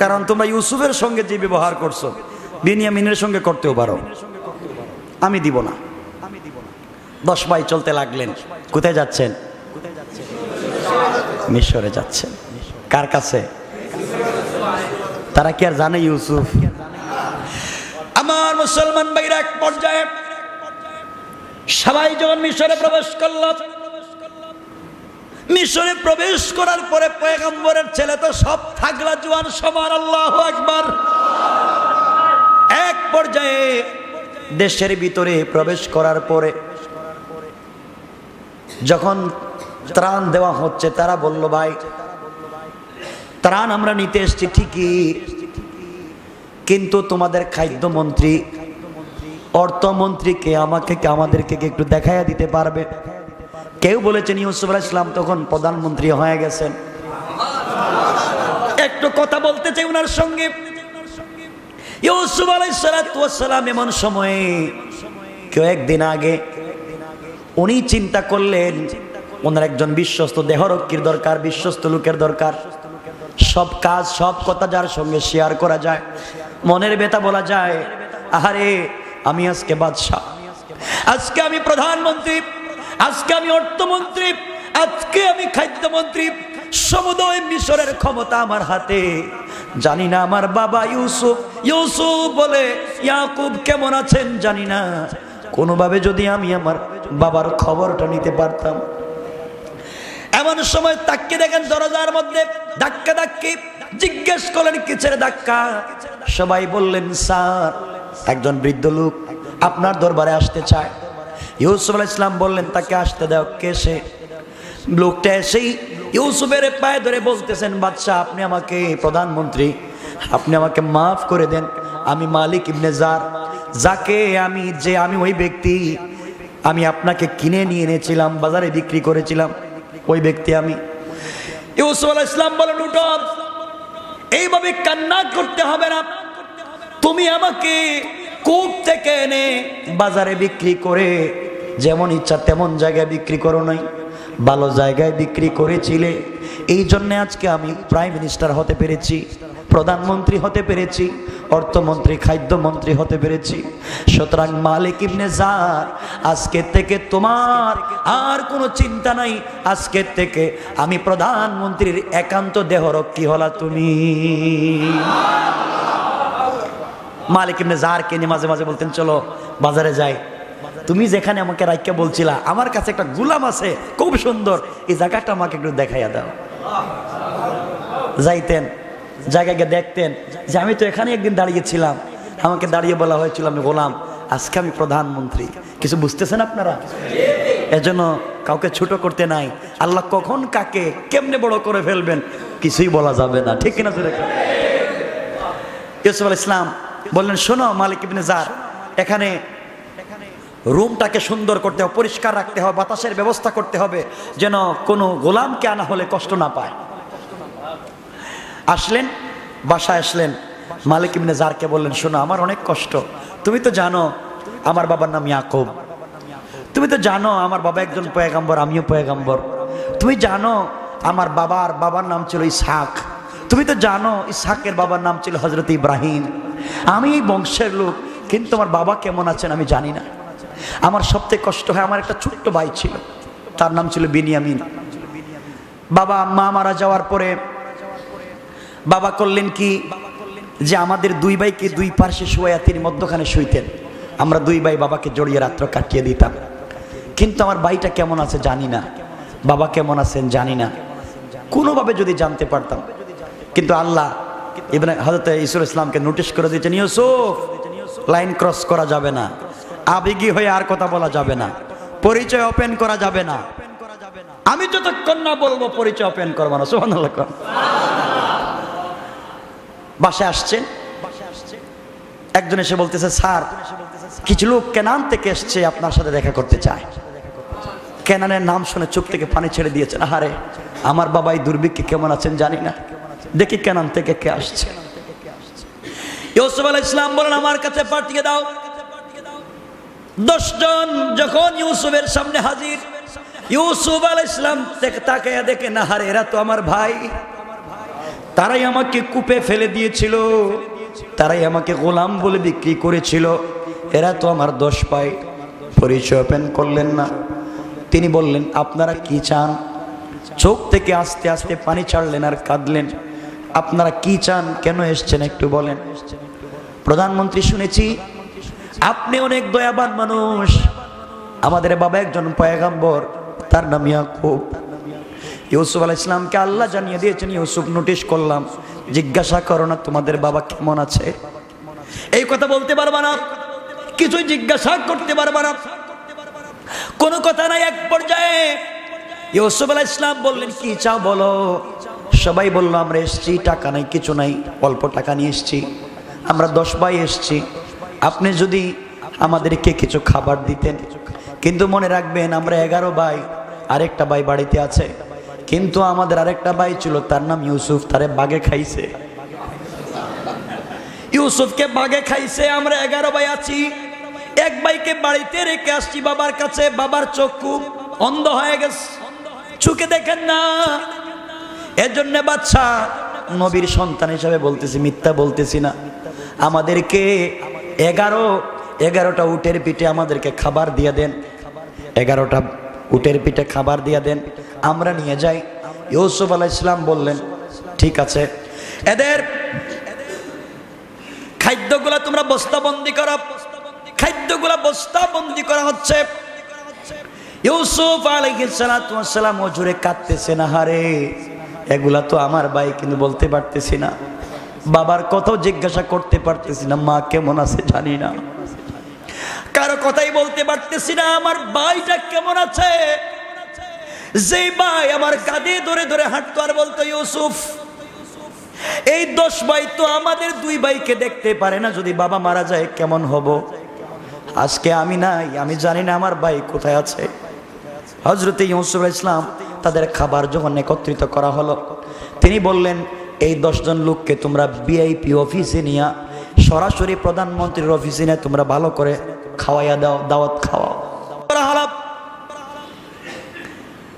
কারণ তোমরা ইউসুফের সঙ্গে যে ব্যবহার করছো বিনিয়ামিনের সঙ্গে করতেও পারো, আমি দিব না। 10 ভাই চলতে লাগলেন। কোথায় যাচ্ছেন? মিশরে যাচ্ছেন। কার কাছে? তারা কি আর জানে ইউসুফ? আমার মুসলমান ভাইরা, এক পর্যায়ে সবাই যখন মিশরে প্রবেশ করল, মিশরে প্রবেশ করার পরে পয়গম্বরের ছেলে তো সব থাকলা জোয়ান সমান। আল্লাহু আকবার। পর্যায়ে দেশের ভিতরে প্রবেশ করার পরে যখন ত্রাণ দেওয়া হচ্ছে, তারা বলল, ভাই ত্রাণ আমরা নিতে এসেছি ঠিকই, কিন্তু তোমাদের খাদ্যমন্ত্রী, অর্থমন্ত্রীকে আমাদেরকে একটু দেখাইয়া দিতে পারবে? কেউ বলেছেন ইউসুফ আলাইহিস সালাম তখন প্রধানমন্ত্রী হয়ে গেছেন, একটু কথা বলতে চাই ওনার সঙ্গে। ইউসুফ আলাইহিস সালাম এমন সময়ে কয়েকদিন আগে উনি চিন্তা করলেন ওনার একজন বিশ্বস্ত দেহরক্ষীর দরকার, বিশ্বস্ত লোকের দরকার। সব কাজ, সব কথা যার সঙ্গে শেয়ার করা যায়, মনের ব্যথা বলা যায়। আহারে, আমি আজকে বাদশাহ, আজকে আমি প্রধানমন্ত্রী, আজকে আমি অর্থমন্ত্রী, আজকে আমি খাদ্যমন্ত্রী, সমুদয় মিশরের ক্ষমতা আমার হাতে। জানি না আমার বাবা ইউসুফ বলে ইয়াকুব কেমন আছেন জানি না। কোনোভাবে যদি আমি আমার বাবার খবরটা নিতে পারতাম। এমন সময় তাকিয়ে দেখেন দরজার মধ্যে ধাক্কা ধাক্কি। জিজ্ঞেস করলেন কিসের ধাক্কা? সবাই বললেন, স্যার একজন বৃদ্ধ লোক আপনার দরবারে আসতে চায়। ইউসুফ আলাইহিস সালাম বললেন, তাকে আসতে দাও। কে সে? লোকটা এসেই ইউসুফের পায়ে ধরে বলতেছেন, বাদশাহ আপনি আমাকে, প্রধানমন্ত্রী আপনি আমাকে মাফ করে দেন। আমি মালিক ইবনে জার, যাকে আমি ওই ব্যক্তি, আমি আপনাকে কিনে নিয়ে এনেছিলাম, বাজারে বিক্রি করেছিলাম, ওই ব্যক্তি আমি। ইউসুফ আলাইহিস সালাম বলেন, উঠো, এইভাবে কান্না করতে হবে না। তুমি আমাকে কূপ থেকে এনে বাজারে বিক্রি করে যেমন ইচ্ছা তেমন জায়গায় বিক্রি করো নাই, ভালো জায়গায় বিক্রি করেছিলে। এই জন্য আজকে আমি প্রাইম মিনিস্টার হতে পেরেছি, প্রধানমন্ত্রী হতে পেরেছি, অর্থমন্ত্রী, খাদ্যমন্ত্রী হতে পেরেছি। সুতরাং মালিক ইবনে জার, আজকের থেকে তোমার আর কোনো চিন্তা নাই। আজকের থেকে আমি প্রধানমন্ত্রীর একান্ত দেহরক্ষী হলা তুমি। মালিক ইবনে জারকে নিয়ে মাঝে মাঝে বলতেন, চলো বাজারে যাই, তুমি যেখানে আমাকে রাখিয়া বলছিলা, আমার কাছে একটা গুলাম আছে খুব সুন্দর, এই জায়গাটা আমাকে একটু দেখাইয়া দাও। যাইতেন, জায়গায় গিয়ে দেখতেন যে আমি তো এখানে একদিন দাঁড়িয়েছিলাম, আমাকে দাঁড়িয়ে বলা হয়েছিল আমি গোলাম, আজকে আমি প্রধানমন্ত্রী। কিছু বুঝতেছেন আপনারা? এজন্য কাউকে ছোট করতে নাই। আল্লাহ কখন কাকে কেমনে বড় করে ফেলবেন কিছুই বলা যাবে না, ঠিক কিনা? ইউসুফ আলাইহিস সালাম বললেন, শোনো মালিক ইবনে জার, এখানে রুমটাকে সুন্দর করতে হবে, পরিষ্কার রাখতে হবে, বাতাসের ব্যবস্থা করতে হবে, যেন কোনো গোলামকে আনা হলে কষ্ট না পায়। আসলেন, বাসায় আসলেন, মালিক ইবনে জারকে বললেন, শোনো আমার অনেক কষ্ট, তুমি তো জানো আমার বাবার নাম ইয়াকুব, তুমি তো জানো আমার বাবা একজন পয়গাম্বর, আমিও পয়গাম্বর, তুমি জানো আমার বাবার নাম ছিল ইসহাক, তুমি তো জানো ইসহাকের বাবার নাম ছিল হযরত ইব্রাহিম, আমি এই বংশের লোক, কিন্তু আমার বাবা কেমন আছেন আমি জানি না। আমার সবথেকে কষ্ট হয়, আমার একটা ছোট্ট ভাই ছিল, তার নাম ছিল বিনিয়ামিন। বাবা মা মারা যাওয়ার পরে বাবা করলেন কি, যে আমাদের দুই ভাইকে দুই পার্শ্বে শোয়া তিনি মধ্যখানে শুইতেন, আমরা দুই ভাই বাবাকে জড়িয়ে রাত্র কাটিয়ে দিতাম। কিন্তু আমার ভাইটা কেমন আছে জানি না, বাবা কেমন আছেন জানি না, কোনোভাবে যদি জানতে পারতাম। কিন্তু আল্লাহ হযরত ইউসুফ ইসলামকে নোটিশ করে দিয়েছেন, ইউসুফ লাইন ক্রস করা যাবে না, আবেগী হয়ে আর কথা বলা যাবে না, পরিচয় ওপেন করা যাবে না, আমি যতক্ষণ না বলবো পরিচয় ওপেন করবো না। সুবহানাল্লাহ। বাসায় আসছেন, একজন এসে বলতেছে, স্যার কিছু লোক কেনান থেকে এসছে আপনার সাথে দেখা করতে চায়। কেনানের নাম শুনে চোখ থেকে পানি ছেড়ে দিয়েছেন, আহারে আমার বাবা এই দুর্ভিক্ষে কেমন আছেন জানি না, দেখি কেনান থেকে কে আসছে। ইউসুফ আলাইহিস সালাম বলেন, আমার কাছে পাঠিয়ে দাও। 10 জন যখন ইউসুফের সামনে হাজির, ইউসুফ আলাইহিস সালাম তাকায়া দেখেন, আহারে এরা তো আমার ভাই, তারাই আমাকে কূপে ফেলে দিয়েছিল, তারাই আমাকে গোলাম বলে বিক্রি করেছিল, এরা তো আমার দোষ পায়। পরিচয় ওপেন করলেন না। তিনি বললেন, আপনারা কি চান? চোখ থেকে আস্তে আস্তে পানি ছাড়লেন আর কাঁদলেন, আপনারা কি চান, কেন এসছেন একটু বলেন। প্রধানমন্ত্রী, শুনেছি আপনি অনেক দয়াবান মানুষ, আমাদের বাবা একজন পয়গাম্বর, তার নাম ইয়াকুব। ইউসুফ আলাইহিস সালামকে আল্লাহ জানিয়ে দিয়েছেন, ইউসুফ নোটিশ করলাম, জিজ্ঞাসা করো না তোমাদের বাবা কেমন আছে। এই কথা বলতে পারবা না, কিছুই জিজ্ঞাসা করতে পারবা না, কোনো কথা নাই। এক পর্যায়ে ইউসুফ আলাইহিস সালাম বললেন, কি চাও বলো। সবাই বলল, আমরা এসেছি, টাকা নাই, কিছু নাই, অল্প টাকা নিয়ে এসেছি, আমরা 10 ভাই এসেছি, আপনি যদি আমাদেরকে কিছু খাবার দিতেন। কিন্তু মনে রাখবেন, আমরা 11 ভাই, আরেকটা ভাই বাড়িতে আছে, কিন্তু আমাদের আরেকটা ভাই ছিল, তার নাম ইউসুফ, তারে বাঘে খাইছে, ইউসুফকে বাঘে খাইছে। আমরা 11 ভাই আছি, এক ভাইকে বাড়িতে রেখে আসছি বাবার কাছে, বাবার চক্ষু অন্ধ হয়ে গেছে, চোখে দেখেন না। এজন্য বাচ্চা, নবীর সন্তান হিসাবে বলতেছি, মিথ্যা বলতেছি না, আমাদেরকে 11টা উটের পিঠে আমাদেরকে খাবার দিয়ে দেন, 11টা উটের পিঠে খাবার দিয়ে দেন, আমরা নিয়ে যাই। ইউসুফ আলাইহিস সালাম বললেন, ঠিক আছে, এদের খাদ্যগুলা তোমরা বস্তাবন্দি করো। খাদ্যগুলা বস্তাবন্দি করা হচ্ছে। ইউসুফ আলাইহিস সালাম ওজুরে কাঁদতেছে, না হারে এগুলা তো আমার ভাই, কিন্তু বলতে পারতেছি না, বাবার কথাও জিজ্ঞাসা করতে পারতেছি না, মা কেমন আছে জানি না, কারো কথাই বলতে পারতেছি না, আমার ভাইটা কেমন আছে। যেই ভাই আমার কাঁধে ধরে ধরে হাঁটতো আর বলতো ইউসুফ, এই 10 ভাই তো আমাদের 2 ভাইকে দেখতে পারে না, যদি বাবা মারা যায় কেমন হব। আজকে আমি নাই, আমি জানি না আমার ভাই কোথায় আছে। হযরত ইউসুফ আলাইহিস সালাম তাদের খাবার যখন একত্রিত করা হলো, তিনি বললেন, এই 10 জন লোককে তোমরা ভিআইপি অফিসে নিয়ে, সরাসরি প্রধানমন্ত্রীর অফিসে নিয়ে তোমরা ভালো করে খাওয়াইয়া দাও, দাওয়াত খাওয়াও।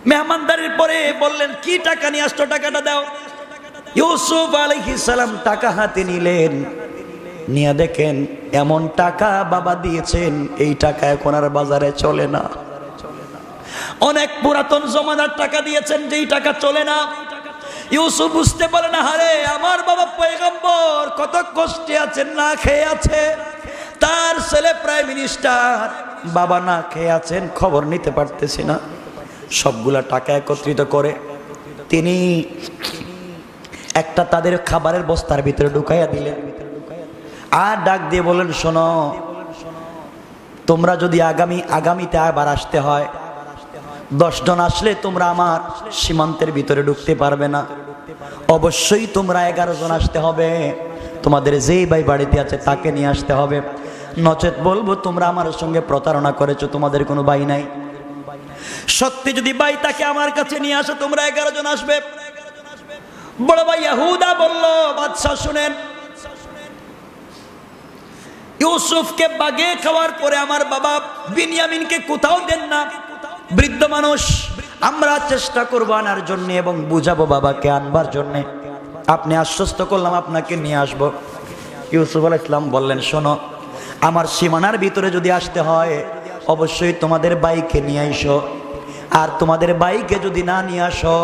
মেহমানদারির পরে বললেন, কি টাকা নিয়ে আসছো, টাকাটা দাও। ইউসুফ আলাইহিস সালাম টাকা হাতে নিলেন, নিয়ে দেখেন এমন টাকা বাবা দিয়েছেন, এই টাকা এখন আর বাজারে চলে না। অনেক পুরাতন জমানার টাকা দিয়েছেন, যেই টাকা চলে না। ইউসুফ বুঝতে পারে না, হারে আমার বাবা পয়গম্বর কত কষ্টে আছেন, না খেয়ে আছে, তার ছেলে প্রাইম মিনিস্টার, বাবা না খেয়ে আছেন, খবর নিতে পারতেছি না। সবগুলা টাকা একত্রিত করে তিনি একটা তাদের খাবারের বস্তার ভিতরে ঢুকাইয়া দিলেন, আর ডাক দিয়ে বলেন, শোনো, তোমরা যদি আগামীতে আবার আসতে হয়, 10 জন আসলে তোমরা আমার সীমান্তের ভিতরে ঢুকতে পারবে না, অবশ্যই তোমরা 11 জন আসতে হবে, তোমাদের যেই ভাই বাড়িতে আছে তাকে নিয়ে আসতে হবে, নচেত বলবো তোমরা আমার সঙ্গে প্রতারণা করেছো, তোমাদের কোনো ভাই নাই। সত্যি যদি ভাই তাকে আমার কাছে নিয়ে আসো, তোমরা 11 জন আসবে। বড় ভাই ইহুদা বলল, বাদশাহ শুনেন, ইউসুফকে বাগে খাওয়ার পরে আমার বাবা বিনিয়ামিনকে কোথাও দেন না, বৃদ্ধ মানুষ, আমরা চেষ্টা করবো আনার জন্য এবং বুঝাবো বাবাকে আনবার জন্য, আপনি আশ্বস্ত করলাম আপনাকে নিয়ে আসবো। ইউসুফ আলাইহিস সালাম বললেন, শোনো, আমার সীমানার ভিতরে যদি আসতে হয়, অবশ্যই তোমাদের ভাইকে নিয়ে আইসো, আর তোমাদের ভাইকে যদি না নিয়ে আসো,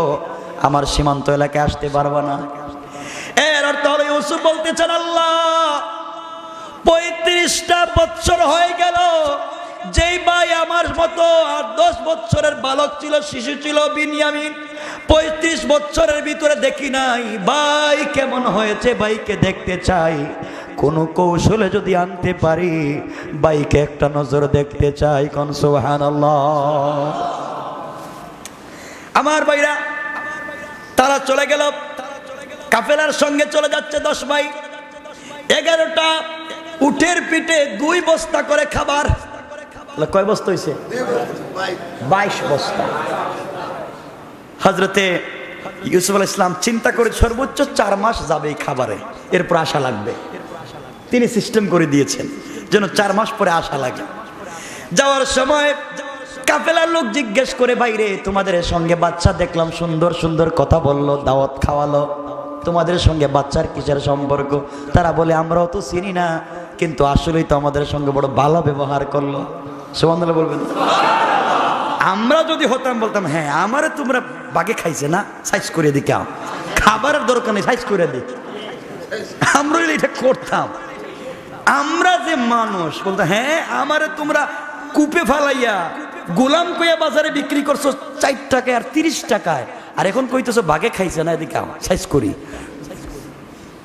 আমার সীমান্ত এলাকায় আসতে পারবা না। এর অর্থ হলো ইউসুফ বলতেছেন, আল্লাহ 35টা বছর হয়ে গেল, যেই ভাই আমার মতো আর 10 বছরের বালক ছিল, শিশু ছিল বিনিয়ামিন, 35 বছরের ভিতরে দেখি নাই ভাই কেমন হয়েছে, ভাইকে দেখতে চাই, কোন কৌশলে যদি আনতে পারি, ভাইকে একটা নজর দেখতে চাই। কোন সুবহানাল্লাহ। আমার ভাইরা তারা চলে গেল, কাফেলার সঙ্গে চলে যাচ্ছে 10 ভাই, 11টা উটের পিঠে 2 বস্তা করে খাবার। কয় বস্তা হয়েছে? 22 বস্তা। হযরতে ইউসুফ আলাইহিস সালাম চিন্তা করে সর্বোচ্চ 4 মাস যাবে এই খাবারে, এরপর আশা লাগবে। তিনি সিস্টেম করে দিয়েছেন যেন 4 মাস পরে আশা লাগে। যাওয়ার সময় কাফেলার লোক জিজ্ঞেস করে, বাইরে তোমাদের সঙ্গে বাচ্চা দেখলাম, সুন্দর সুন্দর কথা বললো, দাওয়াত খাওয়ালো, তোমাদের সঙ্গে বাচ্চার কিসের সম্পর্ক? তারা বলে, আমরাও তো চিনি না, কিন্তু আসলেই তো আমাদের সঙ্গে বড় ভালো ব্যবহার করলো। সুবহানাল্লাহ বলবেন। আমরা যদি হতাম বলতাম, হ্যাঁ আমারে তোমরা বাগে খাইছে না, সাইজ করে দি, কেমন খাবারের দরকার নেই, সাইজ করে দি, আমরা এটা করতাম। আমরা যে মানুষ বলতাম, হ্যাঁ আমারে তোমরা কূপে ফালাইয়া গোলাম কইয়া বাজারে বিক্রি করছো 4 টাকায় আর 30 টাকায়, আর এখন কইতেছো বাগে খাইছে না, এদিকে সাইজ করি।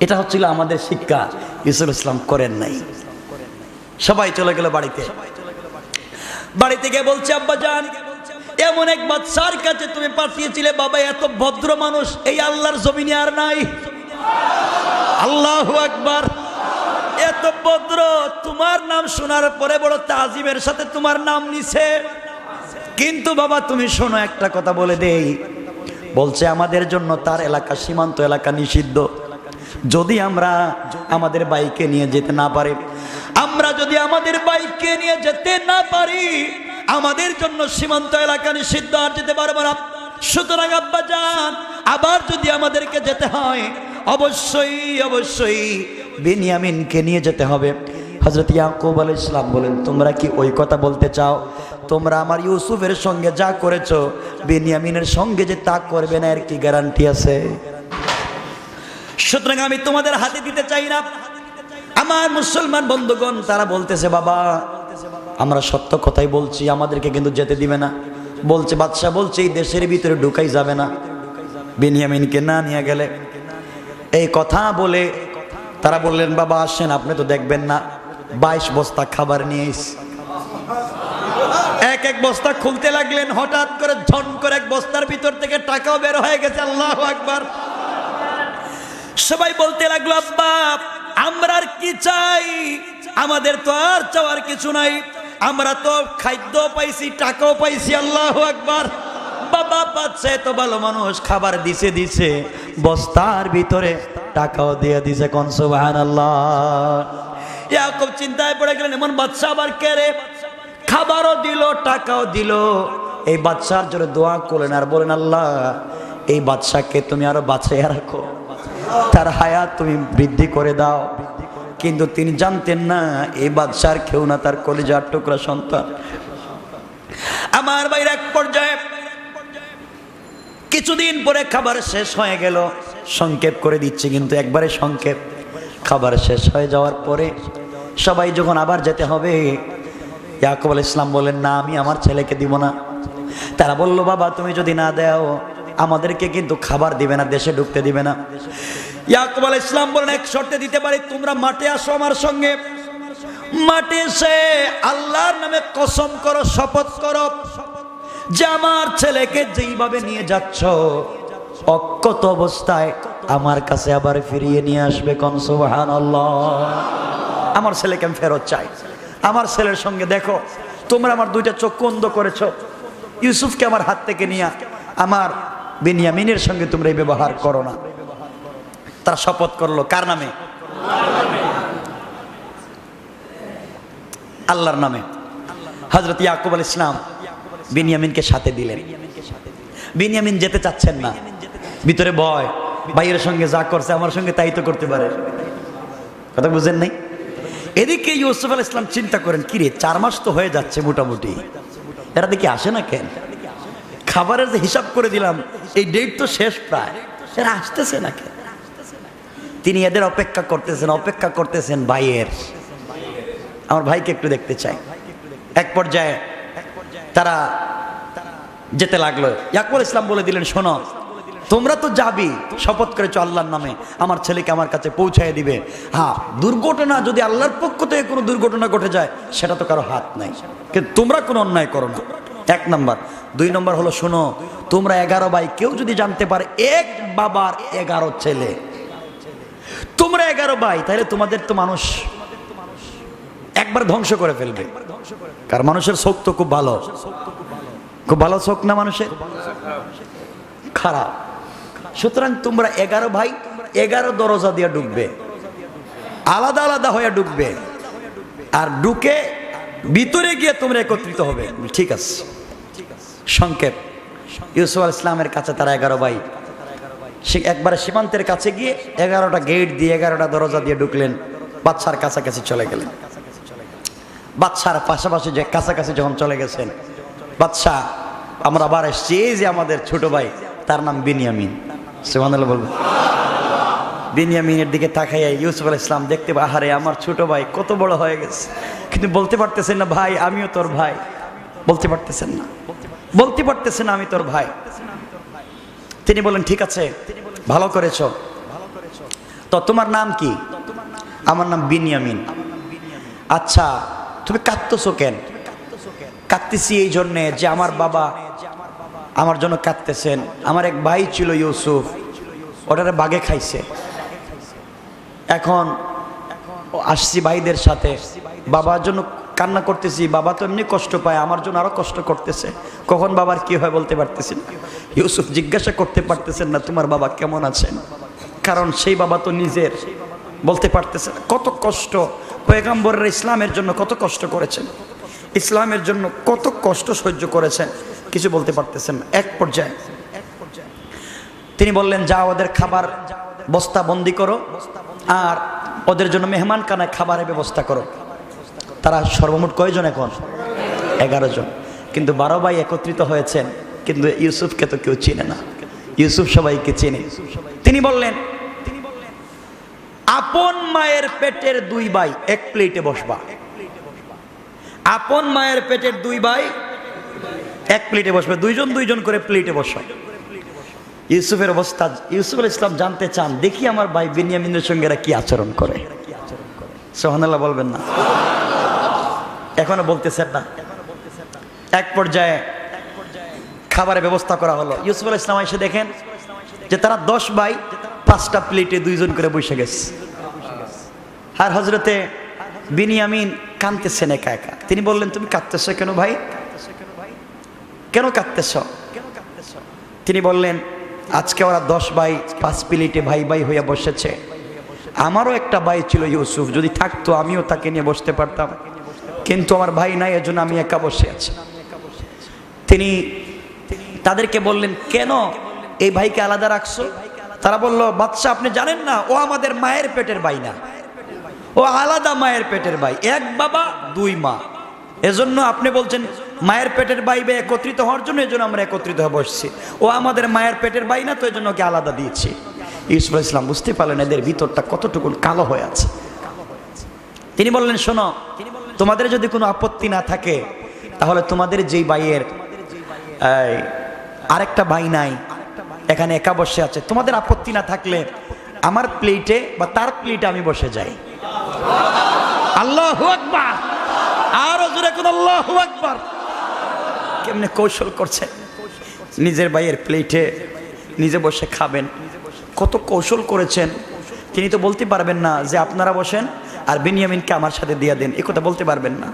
এটা হচ্ছিল আমাদের শিক্ষা। ইউসুফ ইসলাম করেন নাই। সবাই চলে গেল বাড়িতে। বাড়িতে গিয়ে বলছে, আব্বা জান, এমন এক বাচ্চার কাছে তুমি পাঠিয়েছিলে বাবা, এত ভদ্র মানুষ এই আল্লাহর জমিনে আর নাই। আল্লাহু আকবার। এত ভদ্র, তোমার নাম শোনার পরে বড় তাজিমের সাথে তোমার নাম নিছে। কিন্তু বাবা তুমি শোনো, একটা কথা বলে দেই। বলছে আমাদের জন্য তার এলাকা, সীমান্ত এলাকা নিষিদ্ধ। যদি আমরা আমাদের বাইকে নিয়ে যেতে না পারি, আমরা যদি আমাদের বাইকে নিয়ে যেতে না পারি, আমাদের জন্য সীমান্ত এলাকা নিষিদ্ধ, আর যেতে পারবো না। সুতরাং আব্বা জান, আবার যদি আমাদেরকে যেতে হয়, অবশ্যই অবশ্যই বিনিয়ামিনকে নিয়ে যেতে হবে। হযরত ইয়াকুব আলাইহিস সালাম বলেন, তোমরা কি ওই কথা বলতে চাও? তোমরা আমার ইউসুফের সঙ্গে যা করেছো, বিনিয়ামিনের সঙ্গে যে তা করবে না, এর কি গ্যারান্টি আছে? সুতরাং আমি তোমাদের হাতে দিতে চাই না। আমার মুসলমান বন্ধুগণ তারা বলতেছে, বাবা আমরা সত্য কথাই বলছি, আমাদেরকে কিন্তু যেতে দিবে না। বলছে বাদশা বলছে এই দেশের ভিতরে ঢুকাই যাবে না বিনিয়ামিনকে না নিয়ে গেলে। এই কথা বলে তারা বললেন, বাবা আসেন, আপনি তো দেখবেন না 22 বস্তা খাবার নিয়ে এসেছি। এক এক বস্তা খুলতে লাগলেন। হঠাৎ করে ঝন করে এক বস্তার ভিতর থেকে টাকাও বের হয়ে গেছে। আল্লাহু আকবার। সবাই বলতে লাগলো, আব্বা আমরা আর কি চাই? আমাদের তো আর চাওয়ার কিছু নাই, আমরা তো খাদ্য পাইছি, টাকাও পাইছি। আল্লাহু আকবার। বাবা বাচ্চা তো ভালো মানুষ, খাবার দিছে দিছে, বস্তার ভিতরে টাকাও দিয়ে দিছে। কোন সুবহানাল্লাহ। ইয়াকুব চিন্তায় পড়ে গেলেন, এমন বাচ্চা আবার কে রে? খাবারও দিল, টাকাও দিল। এই বাচ্চার জন্য দোয়া করলেন আর বলেন, আল্লাহ এই বাচ্চাকে তুমি আরো বাঁচিয়ে রাখো, তার হায়াত তুমি বৃদ্ধি করে দাও। কিন্তু তিনি জানতেন না এই বাদশার কেউ না, তার কলিজার টুকরা সন্তান। আমার ভাইয়ের এক পর্যায়ে কিছুদিন পরে খাবার শেষ হয়ে গেল। সংক্ষেপ করে দিচ্ছি কিন্তু একবারে সংক্ষেপ। খাবার শেষ হয়ে যাওয়ার পরে সবাই যখন আবার যেতে হবে, ইয়াকুব আলাইহিস সালাম বলেন, না আমি আমার ছেলেকে দিব না। তারা বলল, বাবা তুমি যদি না দাও আমাদেরকে কিন্তু খাবার দিবে না, দেশে ঢুকতে দিবে না। ইয়াকুব আলাইহিস সালাম বলেন, এক শর্তে দিতে পারি, তোমরা মাঠে আসো আমার সঙ্গে। মাঠে এসে আল্লাহর নামে কসম করো, শপথ করো যে আমার ছেলেকে যেইভাবে নিয়ে যাচ্ছ অক্ষত অবস্থায় আমার কাছে আবার ফিরিয়ে নিয়ে আসবে। কোন সুবহানাল্লাহ। আমার ছেলেকে আমি ফেরত চাই। আমার ছেলের সঙ্গে দেখো, তোমরা আমার দুইটা চক্ষু অন্ধ করেছো, ইউসুফকে আমার হাত থেকে নিয়ে আমার বিনিয়ামিনের সঙ্গে তোমরা এই ব্যবহার করো না। তারা শপথ করলো কার নামে? আল্লাহর নামে। হযরত ইয়াকুব আলাইহিস সালাম বিনিয়ামিনকে সাথে দিলেন। বিনিয়ামিন যেতে চাচ্ছেন না, ভিতরে ভয়, ভাইয়ের সঙ্গে যা করছে আমার সঙ্গে তাই তো করতে পারে। কথা বুঝেন নাই? এদিকে ইউসুফ আলাইহিস সালাম চিন্তা করেন, কিরে 4 মাস তো হয়ে যাচ্ছে মোটামুটি, এরা দেখি আসে না কেন? খাবারের যে হিসাব করে দিলাম এই ডেট তো শেষ প্রায়, এরা আসতেছে না কেন? তিনি এদের অপেক্ষা করতেছেন ভাইয়ের, আমার ভাইকে একটু দেখতে চাই। এক পর্যায়ে তারা যেতে লাগলো। ইয়াকুব আলাইহিস সালাম বলে দিলেন, শোনো তোমরা তো যাবি, শপথ করেছো আল্লাহর নামে আমার ছেলেকে আমার কাছে পৌঁছায় দিবে। হ্যাঁ, দুর্ঘটনা যদি আল্লাহর পক্ষ থেকে কোনো দুর্ঘটনা ঘটে যায় সেটা তো কারো হাত নাই, কিন্তু তোমরা কোনো অন্যায় করো না। 1 নম্বর। 2 নম্বর হলো, শোনো তোমরা 11 ভাই, কেউ যদি জানতে পারে এক বাবার 11 ছেলে, তোমরা 11 ভাই, তাহলে তোমাদের তো মানুষ একবার ধ্বংস করে ফেলবে। কারণ মানুষের চোখ তো খুব ভালো, খুব ভালো চোখ না মানুষের, খারাপ। সুতরাং তোমরা 11 ভাই 11 দরজা দিয়ে ঢুকবে, আলাদা আলাদা হয়ে ঢুকবে, আর ঢুকে ভিতরে গিয়ে তোমরা একত্রিত হবে। ঠিক আছে। সংক্ষেপ, ইউসুফ আলাইহিস সালামের কাছে তারা 11 ভাই একবারে সীমান্তের কাছে গিয়ে 11টা গেট দিয়ে 11টা দরজা দিয়ে ঢুকলেন। বাদশার কাছাকাছি চলে গেলেন। বাদশার পাশাপাশি যে কাছাকাছি যখন চলে গেছেন, বাদশা আমরা আবার এসছি, এই যে আমাদের ছোট ভাই, তার নাম বিনিয়ামিন। সুবহানাল্লাহ বলবো। বিনিয়ামিনের দিকে তাকাইয়া ইউসুফ আলাইহিস সালাম দেখতে, আহারে আমার ছোট ভাই কত বড় হয়ে গেছে, কিন্তু বলতে পারতেছেন না ভাই আমিও তোর ভাই, বলতে পারতেছেন না, বলতে পারতেছেন না আমি তোর ভাই। তিনি বলেন, ঠিক আছে ভালো করেছো, তো তোমার নাম কি? আমার নাম বিনিয়ামিন। আচ্ছা, তুমি কাঁদতেছো কেন? কাঁদতেছি এই জন্যে যে আমার বাবা আমার জন্য কাঁদতেছেন। আমার এক ভাই ছিল ইউসুফ, ওটারে বাঘে খাইছে। এখন আসছি ভাইদের সাথে, বাবার জন্য কান্না করতেছি। বাবা তো এমনি কষ্ট পায়, আমার জন্য আরো কষ্ট করতেছে। কখন বাবার কি হয় বলতে পারতেছি না। ইউসুফ জিজ্ঞাসা করতে পারতেছেন না তোমার বাবা কেমন আছেন, কারণ সেই বাবা তো নিজের বলতে পারতেছে না। কত কষ্ট পয়গম্বরের ইসলামের জন্য কত কষ্ট করেছেন, ইসলামের জন্য কত কষ্ট সহ্য করেছেন, কিছু বলতে পারতেছেন না। এক পর্যায়ে তিনি বললেন, যাও ওদের খাবার বস্তা বন্দি করো আর ওদের জন্য মেহমান খানায় খাবারের ব্যবস্থা করো। তারা সর্বমোট কয়জন এখন? 11 জন। কিন্তু 12 ভাই একত্রিত হয়েছেন, কিন্তু ইউসুফকে তো কেউ চিনে না। ইউসুফ সবাইকে চিনে। তিনি বললেন, আপন মায়ের পেটের 2 ভাই এক প্লেটে বসবা। আপন মায়ের পেটের 2 ভাই এক প্লেটে বসবে, 2 জন 2 জন করে প্লেটে বসো। ইউসুফের অবস্থা, ইউসুফ আলাইহিস সালাম জানতে চান, দেখি আমার ভাই বিনিয়ামিনের সঙ্গে এরা কি আচরণ করে। সুবহানাল্লাহ বলবেন না? এখনো বলতেছেন না। এক পর্যায়ে খাবারের ব্যবস্থা করা হলো। ইউসুফ আলাইহিস সালাম এসে দেখেন যে তারা 10 ভাই 5টা প্লেটে 2 জন করে বসে গেছে। আর হযরতে বিনিয়ামিন কাঁদতেছেন একা একা। তিনি বললেন, তুমি কাঁদতেছো কেন ভাই? কেন কাঁদতেছো? তিনি বললেন, আজকে ওরা 10 ভাই 5 প্লেটে ভাই ভাই হইয়া বসেছে। আমারও একটা ভাই ছিল ইউসুফ, যদি থাকতো আমিও তাকে নিয়ে বসতে পারতাম, কিন্তু আমার ভাই নাই, এজন্য আমি একা বসে আছি। তিনি তাদেরকে বললেন, কেন এই ভাইকে আলাদা রাখছো? তারা বলল, বাদশা আপনি জানেন না, ও আমাদের মায়ের পেটের ভাই না, ও আলাদা মায়ের পেটের ভাই, এক বাবা 2 মা। এজন্য আপনি বলছেন মায়ের পেটের ভাই ভাই একত্রিত হওয়ার জন্য, এজন্য আমরা একত্রিত হয়ে বসছি। ও আমাদের মায়ের পেটের ভাই না, তো এজন্য ওকে আলাদা দিয়েছি। ইউসুফ আলাইহিস সালাম বুঝতে পারলেন এদের ভিতরটা কতটুকু কালো হয়ে আছে। তিনি বললেন, শোনো, তোমাদের যদি কোনো আপত্তি না থাকে, তাহলে তোমাদের যেই ভাইয়ের আরেকটা ভাই নাই, এখানে একা বসে আছে, তোমাদের আপত্তি না থাকলে আমার প্লেটে বা তার প্লেটে আমি বসে যাই। আল্লাহু আকবার! আরো জোরে কোন আল্লাহু আকবার! কেমনে কৌশল করছেন, নিজের ভাইয়ের প্লেটে নিজে বসে খাবেন। কত কৌশল করেছেন। তিনি তো বলতে পারবেন না যে আপনারা বসেন আর বিনিয়ামিনকে আমার সাথে দিয়ে দেন, এ কথা বলতে পারবেন না।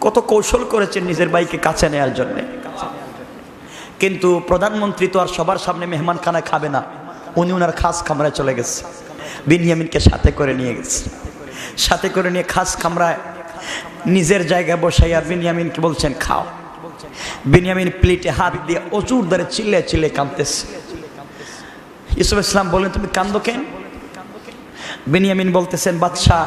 কত কৌশল করেছেন নিজের ভাইকে কাছে নেওয়ার জন্য। কিন্তু প্রধানমন্ত্রী তো আর সবার সামনে মেহমান খানায় খাবে না। উনি ওনার খাস কামরায় চলে গেছে, বিনিয়ামিনকে সাথে করে নিয়ে গেছে। সাথে করে নিয়ে খাস কামরায় নিজের জায়গায় বসাইয়া বিনিয়ামিনকে বলছেন, খাও। বিনিয়ামিন প্লেটে হাত দিয়ে অজুর দ্বারে চিল্লে চিল্লে কাঁদতেছে। ইউসুফ আলাইহিস সালাম বললেন, তুমি কান্দো কেন? বিনিয়ামিন বলতেছেন, বাদশা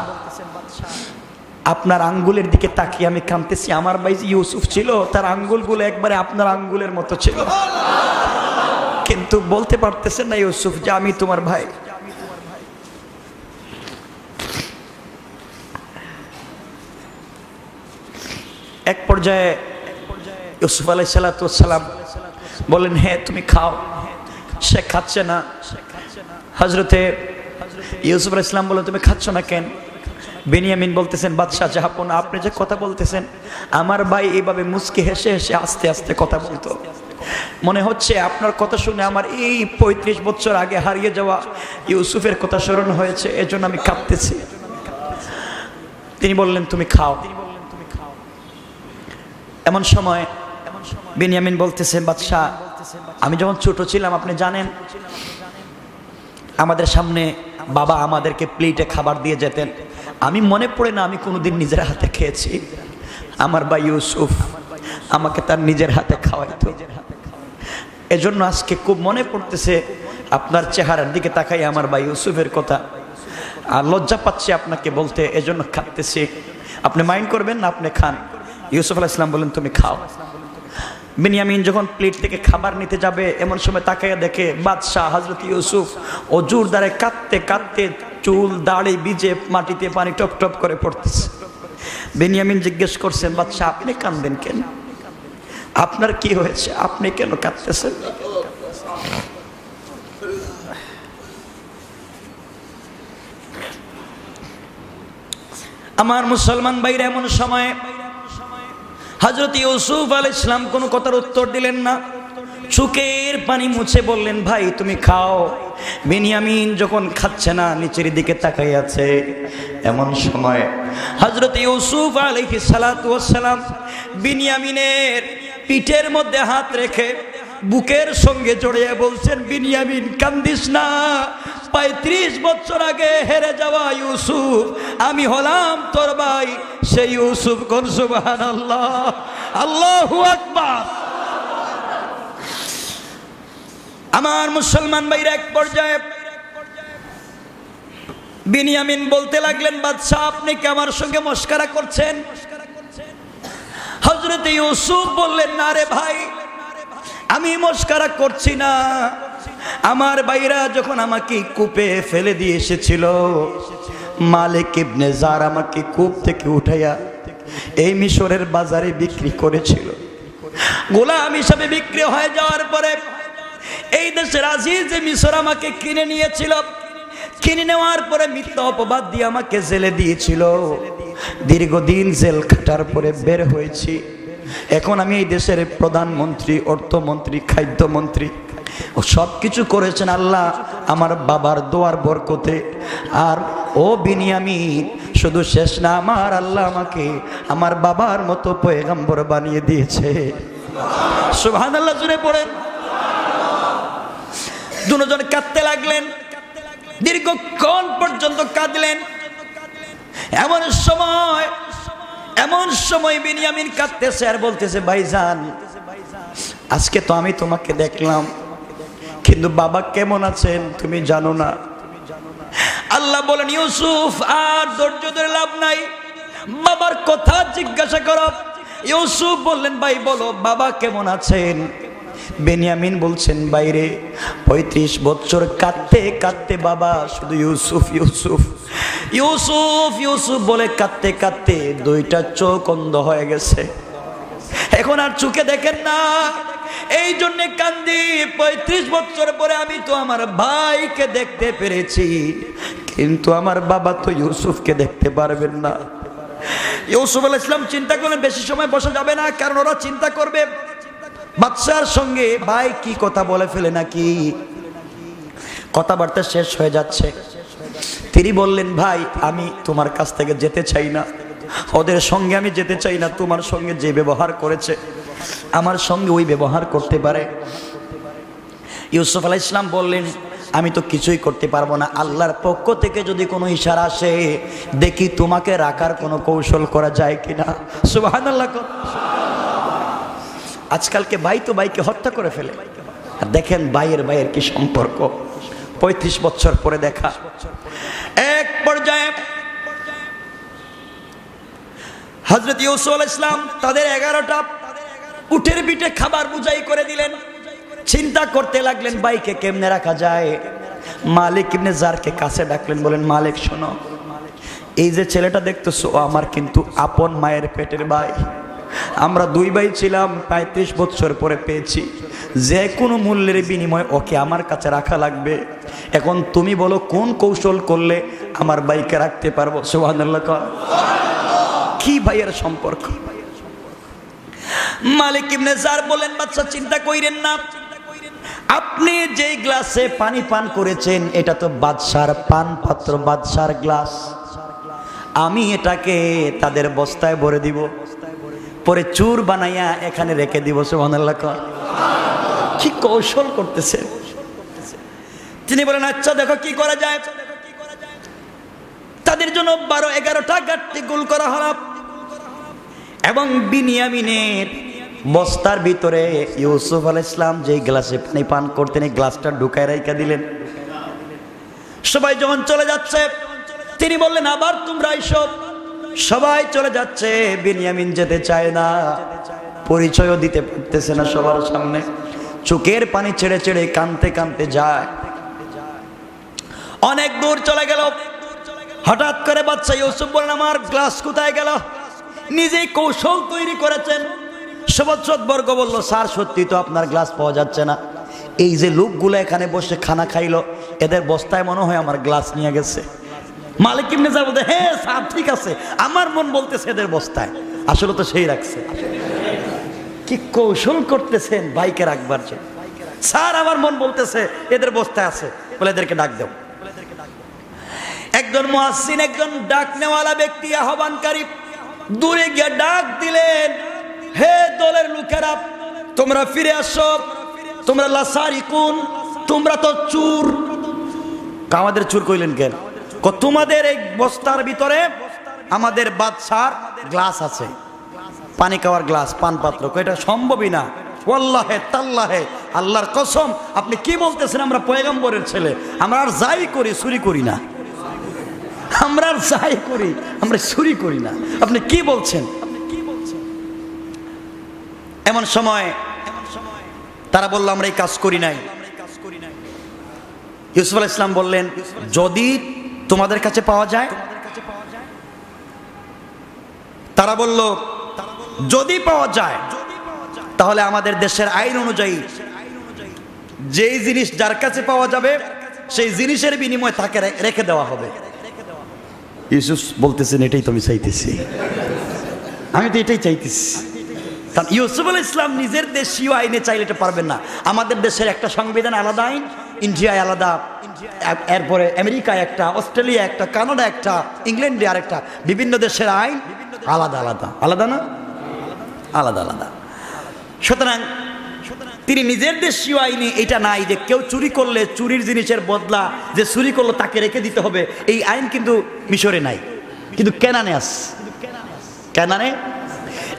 আপনার আঙ্গুলের দিকে তাকিয়ে আমি কাঁদতেছি। আমার ভাই ইউসুফ ছিল, তার আঙ্গুলগুলো একবারে আপনার আঙ্গুলের মতো ছিল, কিন্তু বলতে পারতেছেন না ইউসুফ যে আমি তোমার ভাই। এক পর্যায়ে ইউসুফ আলাইহিস সালাম বলেন, হ্যাঁ তুমি খাও। সে খাচ্ছে না। হযরতে ইউসুফ আলাইহিস সালাম বলে, তুমি খাচ্ছ না কেন? বেনিয়ামিন বলতেছেন, বাদশাহ জাহাপন, আপনি যে কথা বলতেছেন, আমার ভাই এইভাবে মুচকি হেসে হেসে আস্তে আস্তে কথা বলতো। মনে হচ্ছে আপনার কথা শুনে আমার এই 35 বছর আগে হারিয়ে যাওয়া ইউসুফের কথা স্মরণ হয়েছে, এজন্য আমি কাঁদতেছি। তিনি বললেন, তুমি খাও। এমন সময় বেনিয়ামিন বলতেছেন, বাদশাহ আমি যখন ছোট ছিলাম আপনি জানেন, আমাদের সামনে বাবা আমাদেরকে প্লেটে খাবার দিয়ে যেতেন। আমি মনে পড়ে না আমি কোনোদিন নিজের হাতে খেয়েছি। আমার ভাই ইউসুফ আমাকে তার নিজের হাতে খাওয়াইতো। এজন্য আজকে খুব মনে পড়তেছে আপনার চেহারার দিকে তাকাই আমার ভাই ইউসুফের কথা, আর লজ্জা পাচ্ছি আপনাকে বলতে, এজন্য খাচ্তেছি। আপনি মাইন্ড করবেন না, আপনি খান। ইউসুফ আলাইহিস সালাম বলেন, তুমি খাও। বেনিয়ামিন যখন প্লেট থেকে খাবার নিতে যাবে, এমন সময় তাকাইয়া দেখে বাদশাহ হযরত ইউসুফ অজুর দ্বারে কাঁদতে কাঁদতে চুল দাড়ি ভিজে মাটিতে পানি টপ টপ করে পড়তেছে। বেনিয়ামিন জিজ্ঞেস করছেন, বাদশাহ আপনি কাঁদেন কেন? আপনার কি হয়েছে? আপনি কেন কাঁদতেছেন? আমার মুসলমান ভাইরা, এমন সময় হযরত ইউসুফ আলাইহিস সালাম কোনো কথার উত্তর দিলেন না, চোখের পানি মুছে বললেন, ভাই তুমি খাও। বিনিয়ামিন যখন খাচ্ছে না, নিচের দিকে তাকাই আছে, এমন সময় হযরত ইউসুফ আলাইহিস সালাতু ওয়াস সালাম বিনিয়ামিনের পিঠের মধ্যে হাত রেখে বুকের সঙ্গে জড়িয়ে বলছেন, বিনিয়ামিন কান্দিস না, 35 বছর আগে হেরে যাওয়া ইউসুফ আমি হলাম তোর ভাই, সেই ইউসুফ। কোন সুবহানাল্লাহ, আল্লাহু আকবার। আমার মুসলমান ভাইরা, এক পর্যায়ে বিনিয়ামিন বলতে লাগলেন, বাদশাহ আপনি কি আমার সঙ্গে মস্করা করছেন? হযরত ইউসুফ বললেন, না রে ভাই, আমি মস্করা করছি না। আমার ভাইরা যখন আমাকে কূপে ফেলে দিয়ে এসেছিল, মালিক ইবনে জার আমাকে কূপ থেকে উঠাইয়া এই মিশরের বাজারে বিক্রি করেছিল। গোলাম হিসাবে বিক্রি হয়ে যাওয়ার পরে এই দেশের আজিজ মিশর আমাকে কিনে নিয়েছিল। কিনে নেওয়ার পরে মিথ্যা অপবাদ দিয়ে আমাকে জেলে দিয়েছিল। দীর্ঘদিন জেল কাটার পরে বের হয়েছি। এখন আমি এই দেশের প্রধানমন্ত্রী, অর্থমন্ত্রী, খাদ্যমন্ত্রী, সব কিছু করেছেন আল্লাহ আমার বাবার দোয়ার বরকতে। আর ও বিনিয়ামিন, শুধু শেষ না, আমার আল্লাহ আমাকে আমার বাবার মতো পয়গম্বর বানিয়ে দিয়েছে। সুবহানাল্লাহ, জুড়ে পড়েন। দুজন কাঁদতে লাগলেন, দীর্ঘক্ষণ পর্যন্ত কাঁদলেন। এমন সময় বিনিয়ামিন কাঁদতেছে আর বলতেছে, ভাইজান আজকে তো আমি তোমাকে দেখলাম, কিন্তু বাবা কেমন আছেন তুমি জানো না। আল্লাহ বলেন, ইউসুফ আর ধৈর্য ধরে লাভ নাই, বাবার কথা জিজ্ঞাসা করো। ইউসুফ বললেন, ভাই বলো বাবা কেমন আছেন? বেনিয়ামিন বলছেন, বাইরে 35 বছর কাঁদতে কাঁদতে বাবা শুধু ইউসুফ ইউসুফ ইউসুফ ইউসুফ বলে কাঁদতে কাঁদতে দুইটা চোখ অন্ধ হয়ে গেছে, এখন আর চোখে দেখেন না। এই জন্যে কান্দি, 35 বছর পরে আমি তো আমার ভাইকে দেখতে পেরেছি, কিন্তু আমার বাবা তো ইউসুফকে দেখতে পারবেন না। ইউসুফ আলাইহিস সালাম চিন্তা করলেন, বেশি সময় বসা যাবে না, কারণ ওরা চিন্তা করবে বাদশার সঙ্গে ভাই কি কথা বলে ফেলে নাকি। কথাবার্তা শেষ হয়ে যাচ্ছে, তিনি বললেন, ভাই আমি তোমার কাছ থেকে যেতে চাই না, ওদের সঙ্গে আমি যেতে চাই না। তোমার সঙ্গে যে ব্যবহার করেছে আমার সঙ্গে ওই ব্যবহার করতে পারে। ইউসুফ আলাইহিস সালাম বললেন, আমি তো কিছুই করতে পারবো না, আল্লাহর পক্ষ থেকে যদি কোনো ইশারা আসে দেখি তোমাকে রাখার কোনো কৌশল করা যায় কিনা। সুবহানাল্লাহ। আজকালকে ভাই তো ভাইকে হত্যা করে ফেলে, আর দেখেন ভাইয়ের কি সম্পর্ক, 35 বছর পরে দেখা। এক পর্যায়ে হযরত ইউসুফ আলাইহিস সালাম তাদের 11টা উটের পিঠে খাবার বুঝাই করে দিলেন। চিন্তা করতে লাগলেন ভাইকে কেমনে রাখা যায়। মালিক ইবনে জারকে কাছে ডাকলেন, বলেন, মালিক শোনো, এই যে ছেলেটা দেখতেছো ও আমার কিন্তু আপন মায়ের পেটের ভাই। আমরা দুই ভাই ছিলাম, 35 বছর পরে পেয়েছি, যে কোনো মূল্যের বিনিময়ে ওকে আমার কাছে রাখা লাগবে। এখন তুমি বলো কোন কৌশল করলে আমার ভাইকে রাখতে পারবো। সুবহানাল্লাহ। কি ভাইয়ের সম্পর্ক। মালিক ইবনে জার বলেন, বাদশা চিন্তা কইরেন না, আপনি যে গ্লাসে পানি পান করেছেন এটা তো বাদশার পান পাত্র, বাদশার গ্লাস। আমি এটাকে তাদের বস্তায় ভরে দিব, পরে চুর বানাইয়া এখানে রেখে দিব। সুবহানাল্লাহ। কি কৌশল করতেছে। তিনি বলেন, আচ্ছা দেখো কি করা যায়। তাদের জন্য 12-11টা গাঁটটি গোল করা হলো এবং বিনিয়ামিনের বস্তার ভিতরে ইউসুফ আলাইহিস সালাম যে গ্লাসে পানি পান করতেন এই গ্লাসটা ঢুকায় রাইখা দিলেন। সবাই যখন চলে যাচ্ছে তিনি বললেন, আবার তোমরা এসো। সবাই চলে যাচ্ছে, বিনিয়ামিন যেতে চায় না, পরিচয়ও দিতে পারতেছে না সবার সামনে, চোখের পানি ছেড়ে ছেড়ে কাঁদতে কাঁদতে যায়। অনেক দূর চলে গেল, হঠাৎ করে বাদশা ইউসুফ বললেন, আমার গ্লাস কোথায় গেল? নিজেই কৌশল তৈরি করেছেন। সভাসদবর্গ বলল, স্যার সত্যি তো আপনার গ্লাস পাওয়া যাচ্ছে না, এই যে লোকগুলো এখানে বসে খানা খাইলো এদের বস্তায় মনে হয় আমার গ্লাস নিয়ে গেছে। মালিক ইবনে জার বলতে হ্যাঁ স্যার ঠিক আছে, আমার মন বলতেছে এদের বস্তায়, আসলে তো সেই রাখছে। কি কৌশল করতেছেন বাইকে রাখবার জন্য। স্যার আমার মন বলতেছে এদের বস্তায় আছে, বলে এদেরকে ডাক দাও। একজন মুয়াজ্জিন, একজন ডাক নেওয়ালা ব্যক্তি, আহ্বানকারী দূরে গিয়ে ডাক দিলেন, হে দলের লোকেরা, তোমরা ফিরে আসো, তোমরা লাসারিকুন, তোমরা তো চোর। আমাদের চোর কইলেন কেন? তোমাদের এই বস্তার ভিতরে আমাদের বাদশার গ্লাস আছে, পানি খাওয়ার গ্লাস, পান পাত্র। এটা সম্ভবই না, ওয়াল্লাহে তাল্লাহে, আল্লাহর কসম, আপনি কি বলতেছেন? আমরা পয়গম্বরের ছেলে, আমরা আর যাই করি চুরি করি না, আমরা আর যাই করি আমরা চুরি করি না, আপনি কি বলছেন? এমন সময় তারা বলল আমরা এই কাজ করি নাই। ইউসুফ আলাইহিস সালাম বললেন, যদি তোমাদের কাছে পাওয়া যায়? তারা বলল, যদি পাওয়া যায় তাহলে আমাদের দেশের আইন অনুযায়ী যেই জিনিস যার কাছে পাওয়া যাবে সেই জিনিসের বিনিময়ে তাকে রেখে দেওয়া হবে। ইউসুফ বলতেছেন, এটাই তো আমি চাইতেছি, আমি তো এটাই চাইতেছি। কারণ ইউসুফ আলাইহিস সালাম নিজের দেশীয় আইনে চাইলে এটা পারবেন না। আমাদের দেশের একটা সংবিধান আলাদা আইন, ইন্ডিয়ায় আলাদা, এরপরে আমেরিকায় একটা, অস্ট্রেলিয়া একটা, কানাডা একটা, ইংল্যান্ডে আরেকটা, বিভিন্ন দেশের আইন আলাদা আলাদা, আলাদা না, আলাদা আলাদা। সুতরাং তিনি নিজের দেশীয় আইনে এটা নাই যে কেউ চুরি করলে চুরির জিনিসের বদলা যে চুরি করলো তাকে রেখে দিতে হবে, এই আইন কিন্তু মিশরে নাই, কিন্তু কেনানে আছে, কেনানে।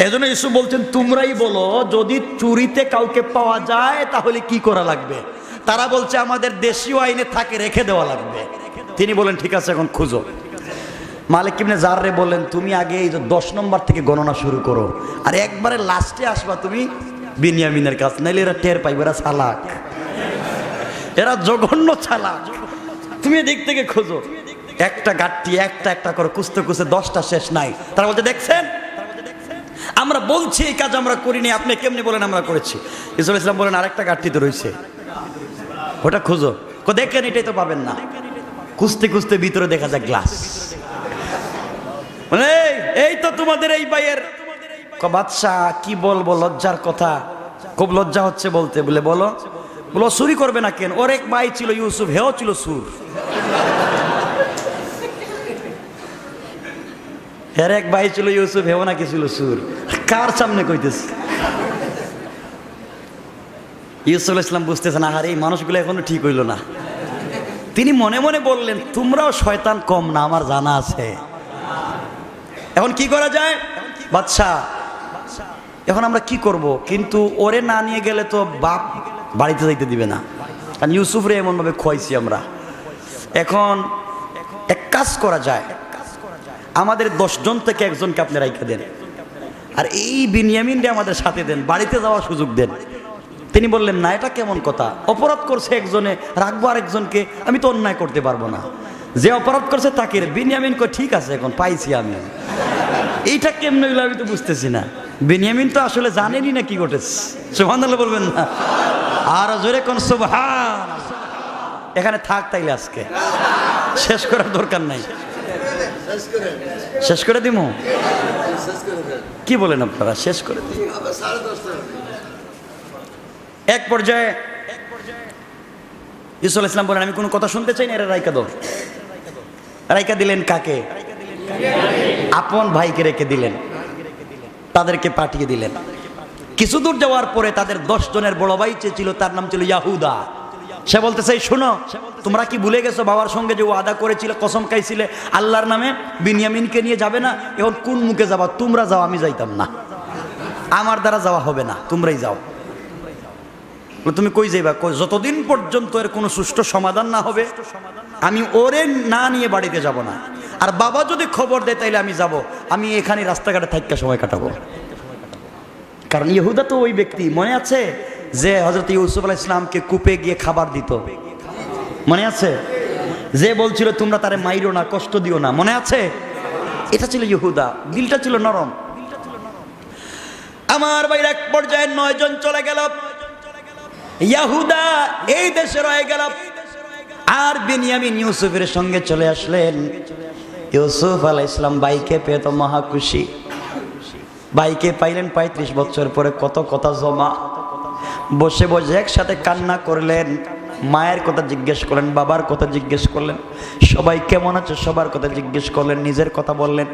এজন্য ইউসুফ বলছেন, তোমরাই বলো যদি চুরিতে কাউকে পাওয়া যায় তাহলে কি করা লাগবে? তারা বলছে আমাদের দেশীয় আইনে থাকে রেখে দেওয়া লাগবে। তিনি বলেন ঠিক আছে, এখন খুঁজো। মালিক ইবনে জাররে বললেন, তুমি আগে এই 10 নম্বর থেকে গণনা শুরু করো, আর একবারে লাস্টে আসবা তুমি বিনিয়ামিনের কাছে, নাইলে এরা টের পাইবে, এরা চালাক, এরা জঘন্য চালাক। তুমি এদিক থেকে খোঁজো, একটা গাঠটি একটা একটা করে খুঁজতে খুঁজতে 10টা শেষ নাই। তারা বলতে, দেখছেন আমরা বলছি এই কাজ আমরা করিনি, আপনি কেমনি বলেন আমরা করেছি? ইউসুফ আলাইহিস সালাম বলেন, আরেকটা গাঠটি তো রয়েছে, ওটা খুঁজো। দেখেন এটাই তো পাবেন না। খুঁজতে খুঁজতে ভিতরে দেখা যায় গ্লাস। এই তো তোমাদের এই ভাইয়ের। বাদশা কি বলবো, লজ্জার কথা, খুব লজ্জা হচ্ছে বলতে। বলে বলো, বলো চুরি করবে না কেন? ওর এক ভাই ছিল ইউসুফ, হেও ছিল সুর। হের এক ভাই ছিল ইউসুফ, হেও নাকি ছিল সুর। কার সামনে কইতেছে? ইউসুফ আলাইহিস সালাম বুঝতেছেন, আহারে এই মানুষগুলো এখনো ঠিক হইল না। তিনি মনে মনে বললেন, তোমরাও শয়তান কম না, আমার জানা আছে। এখন কি করা যায়? বাদশা, এখন আমরা কি করব? কিন্তু ওরে না নিয়ে গেলে তো বাপ বাড়িতে যাইতে দিবে না, কারণ ইউসুফ রে এমন ভাবে খোয়াইছি আমরা। এখন এক কাজ করা যায়, আমাদের 10 জন থেকে একজনকে আপনি রাইখা দেন, আর এই বিনিয়ামিনরে আমাদের সাথে দেন, বাড়িতে যাওয়ার সুযোগ দেন। তিনি বললেন, না, এটা কেমন কথা? অপরাধ করছে একজনে, রাখবো আর একজনকে? আমি তো অন্যায় করতে পারবো না। যে অপরাধ করছে তাকে। বিনিয়ামিন কই, ঠিক আছে, এখন পাইছি আমি। এইটা কেমন হইলো আমি তো বুঝতেছি না। বিনিয়ামিন তো আসলে জানেনই না কি ঘটেছে। সুবহানাল্লাহ বলবেন না? আর জোরে কোন সুবহান। এখানে থাক তাইলে, আজকে শেষ করার দরকার নাই। শেষ করে দিমু? কি বলেন আপনারা? শেষ করে দিই। এক পর্যায়ে ইউসুফ আলাইহিস সালাম বলেন, আমি কোনো কথা শুনতে চাই না, এরা রাইকা দাও। রাইকা দিলেন কাকে? আপন ভাইকে রেখে দিলেন, তাদেরকে পাঠিয়ে দিলেন। কিছু দূর যাওয়ার পরে তাদের 10 জনের বড় ভাই ছিল, তার নাম ছিল ইয়াহুদা। সে বলতেছে, শোনো, তোমরা কি ভুলে গেছো বাবার সঙ্গে যে ওয়াদা করেছিলে, কসম খাইছিলে আল্লাহর নামে বিনিয়ামিনকে নিয়ে যাবে না? এখন কোন মুখে যাবা? তোমরা যাও, আমি যাইতাম না, আমার দ্বারা যাওয়া হবে না, তোমরাই যাও। তুমি কই যাইবা? যতদিন পর্যন্ত এর কোনো সুষ্ঠু সমাধান না হবে আমি ওরে না নিয়ে বাড়িতে যাব না। আর বাবা যদি খবর দেয় তাইলে আমি যাব, আমি এখানে রাস্তাঘাটে থাইকা সময় কাটাবো। কারণ ইহুদা তো ওই ব্যক্তি, মনে আছে যে হযরত ইউসুফ আলাইহিস সালামকে কূপে গিয়ে খাবার দিত, মনে আছে? যে বলছিল তোমরা তারে মাইরো না, কষ্ট দিও না, মনে আছে? এটা ছিল ইহুদা, দিলটা ছিল নরম। আমার ভাইয়ের এক পর্যায়ে 9 জন চলে গেল, ইয়াহুদা এই দেশে রয়ে গেল। আর বিনিয়ামিন ইউসুফের সঙ্গে চলে আসলেন। ইউসুফ আলাইহিস সালাম ভাইকে পেয়ে তো মহা খুশি। ভাইকে পাইলেন 35 বছর পরে, কত কথা জমা। বসে বসে একসাথে কান্না করলেন, মায়ের কথা জিজ্ঞেস করলেন, বাবার কথা জিজ্ঞেস করলেন, সবাই কেমন আছে সবার কথা জিজ্ঞেস করলেন, নিজের কথা বললেন।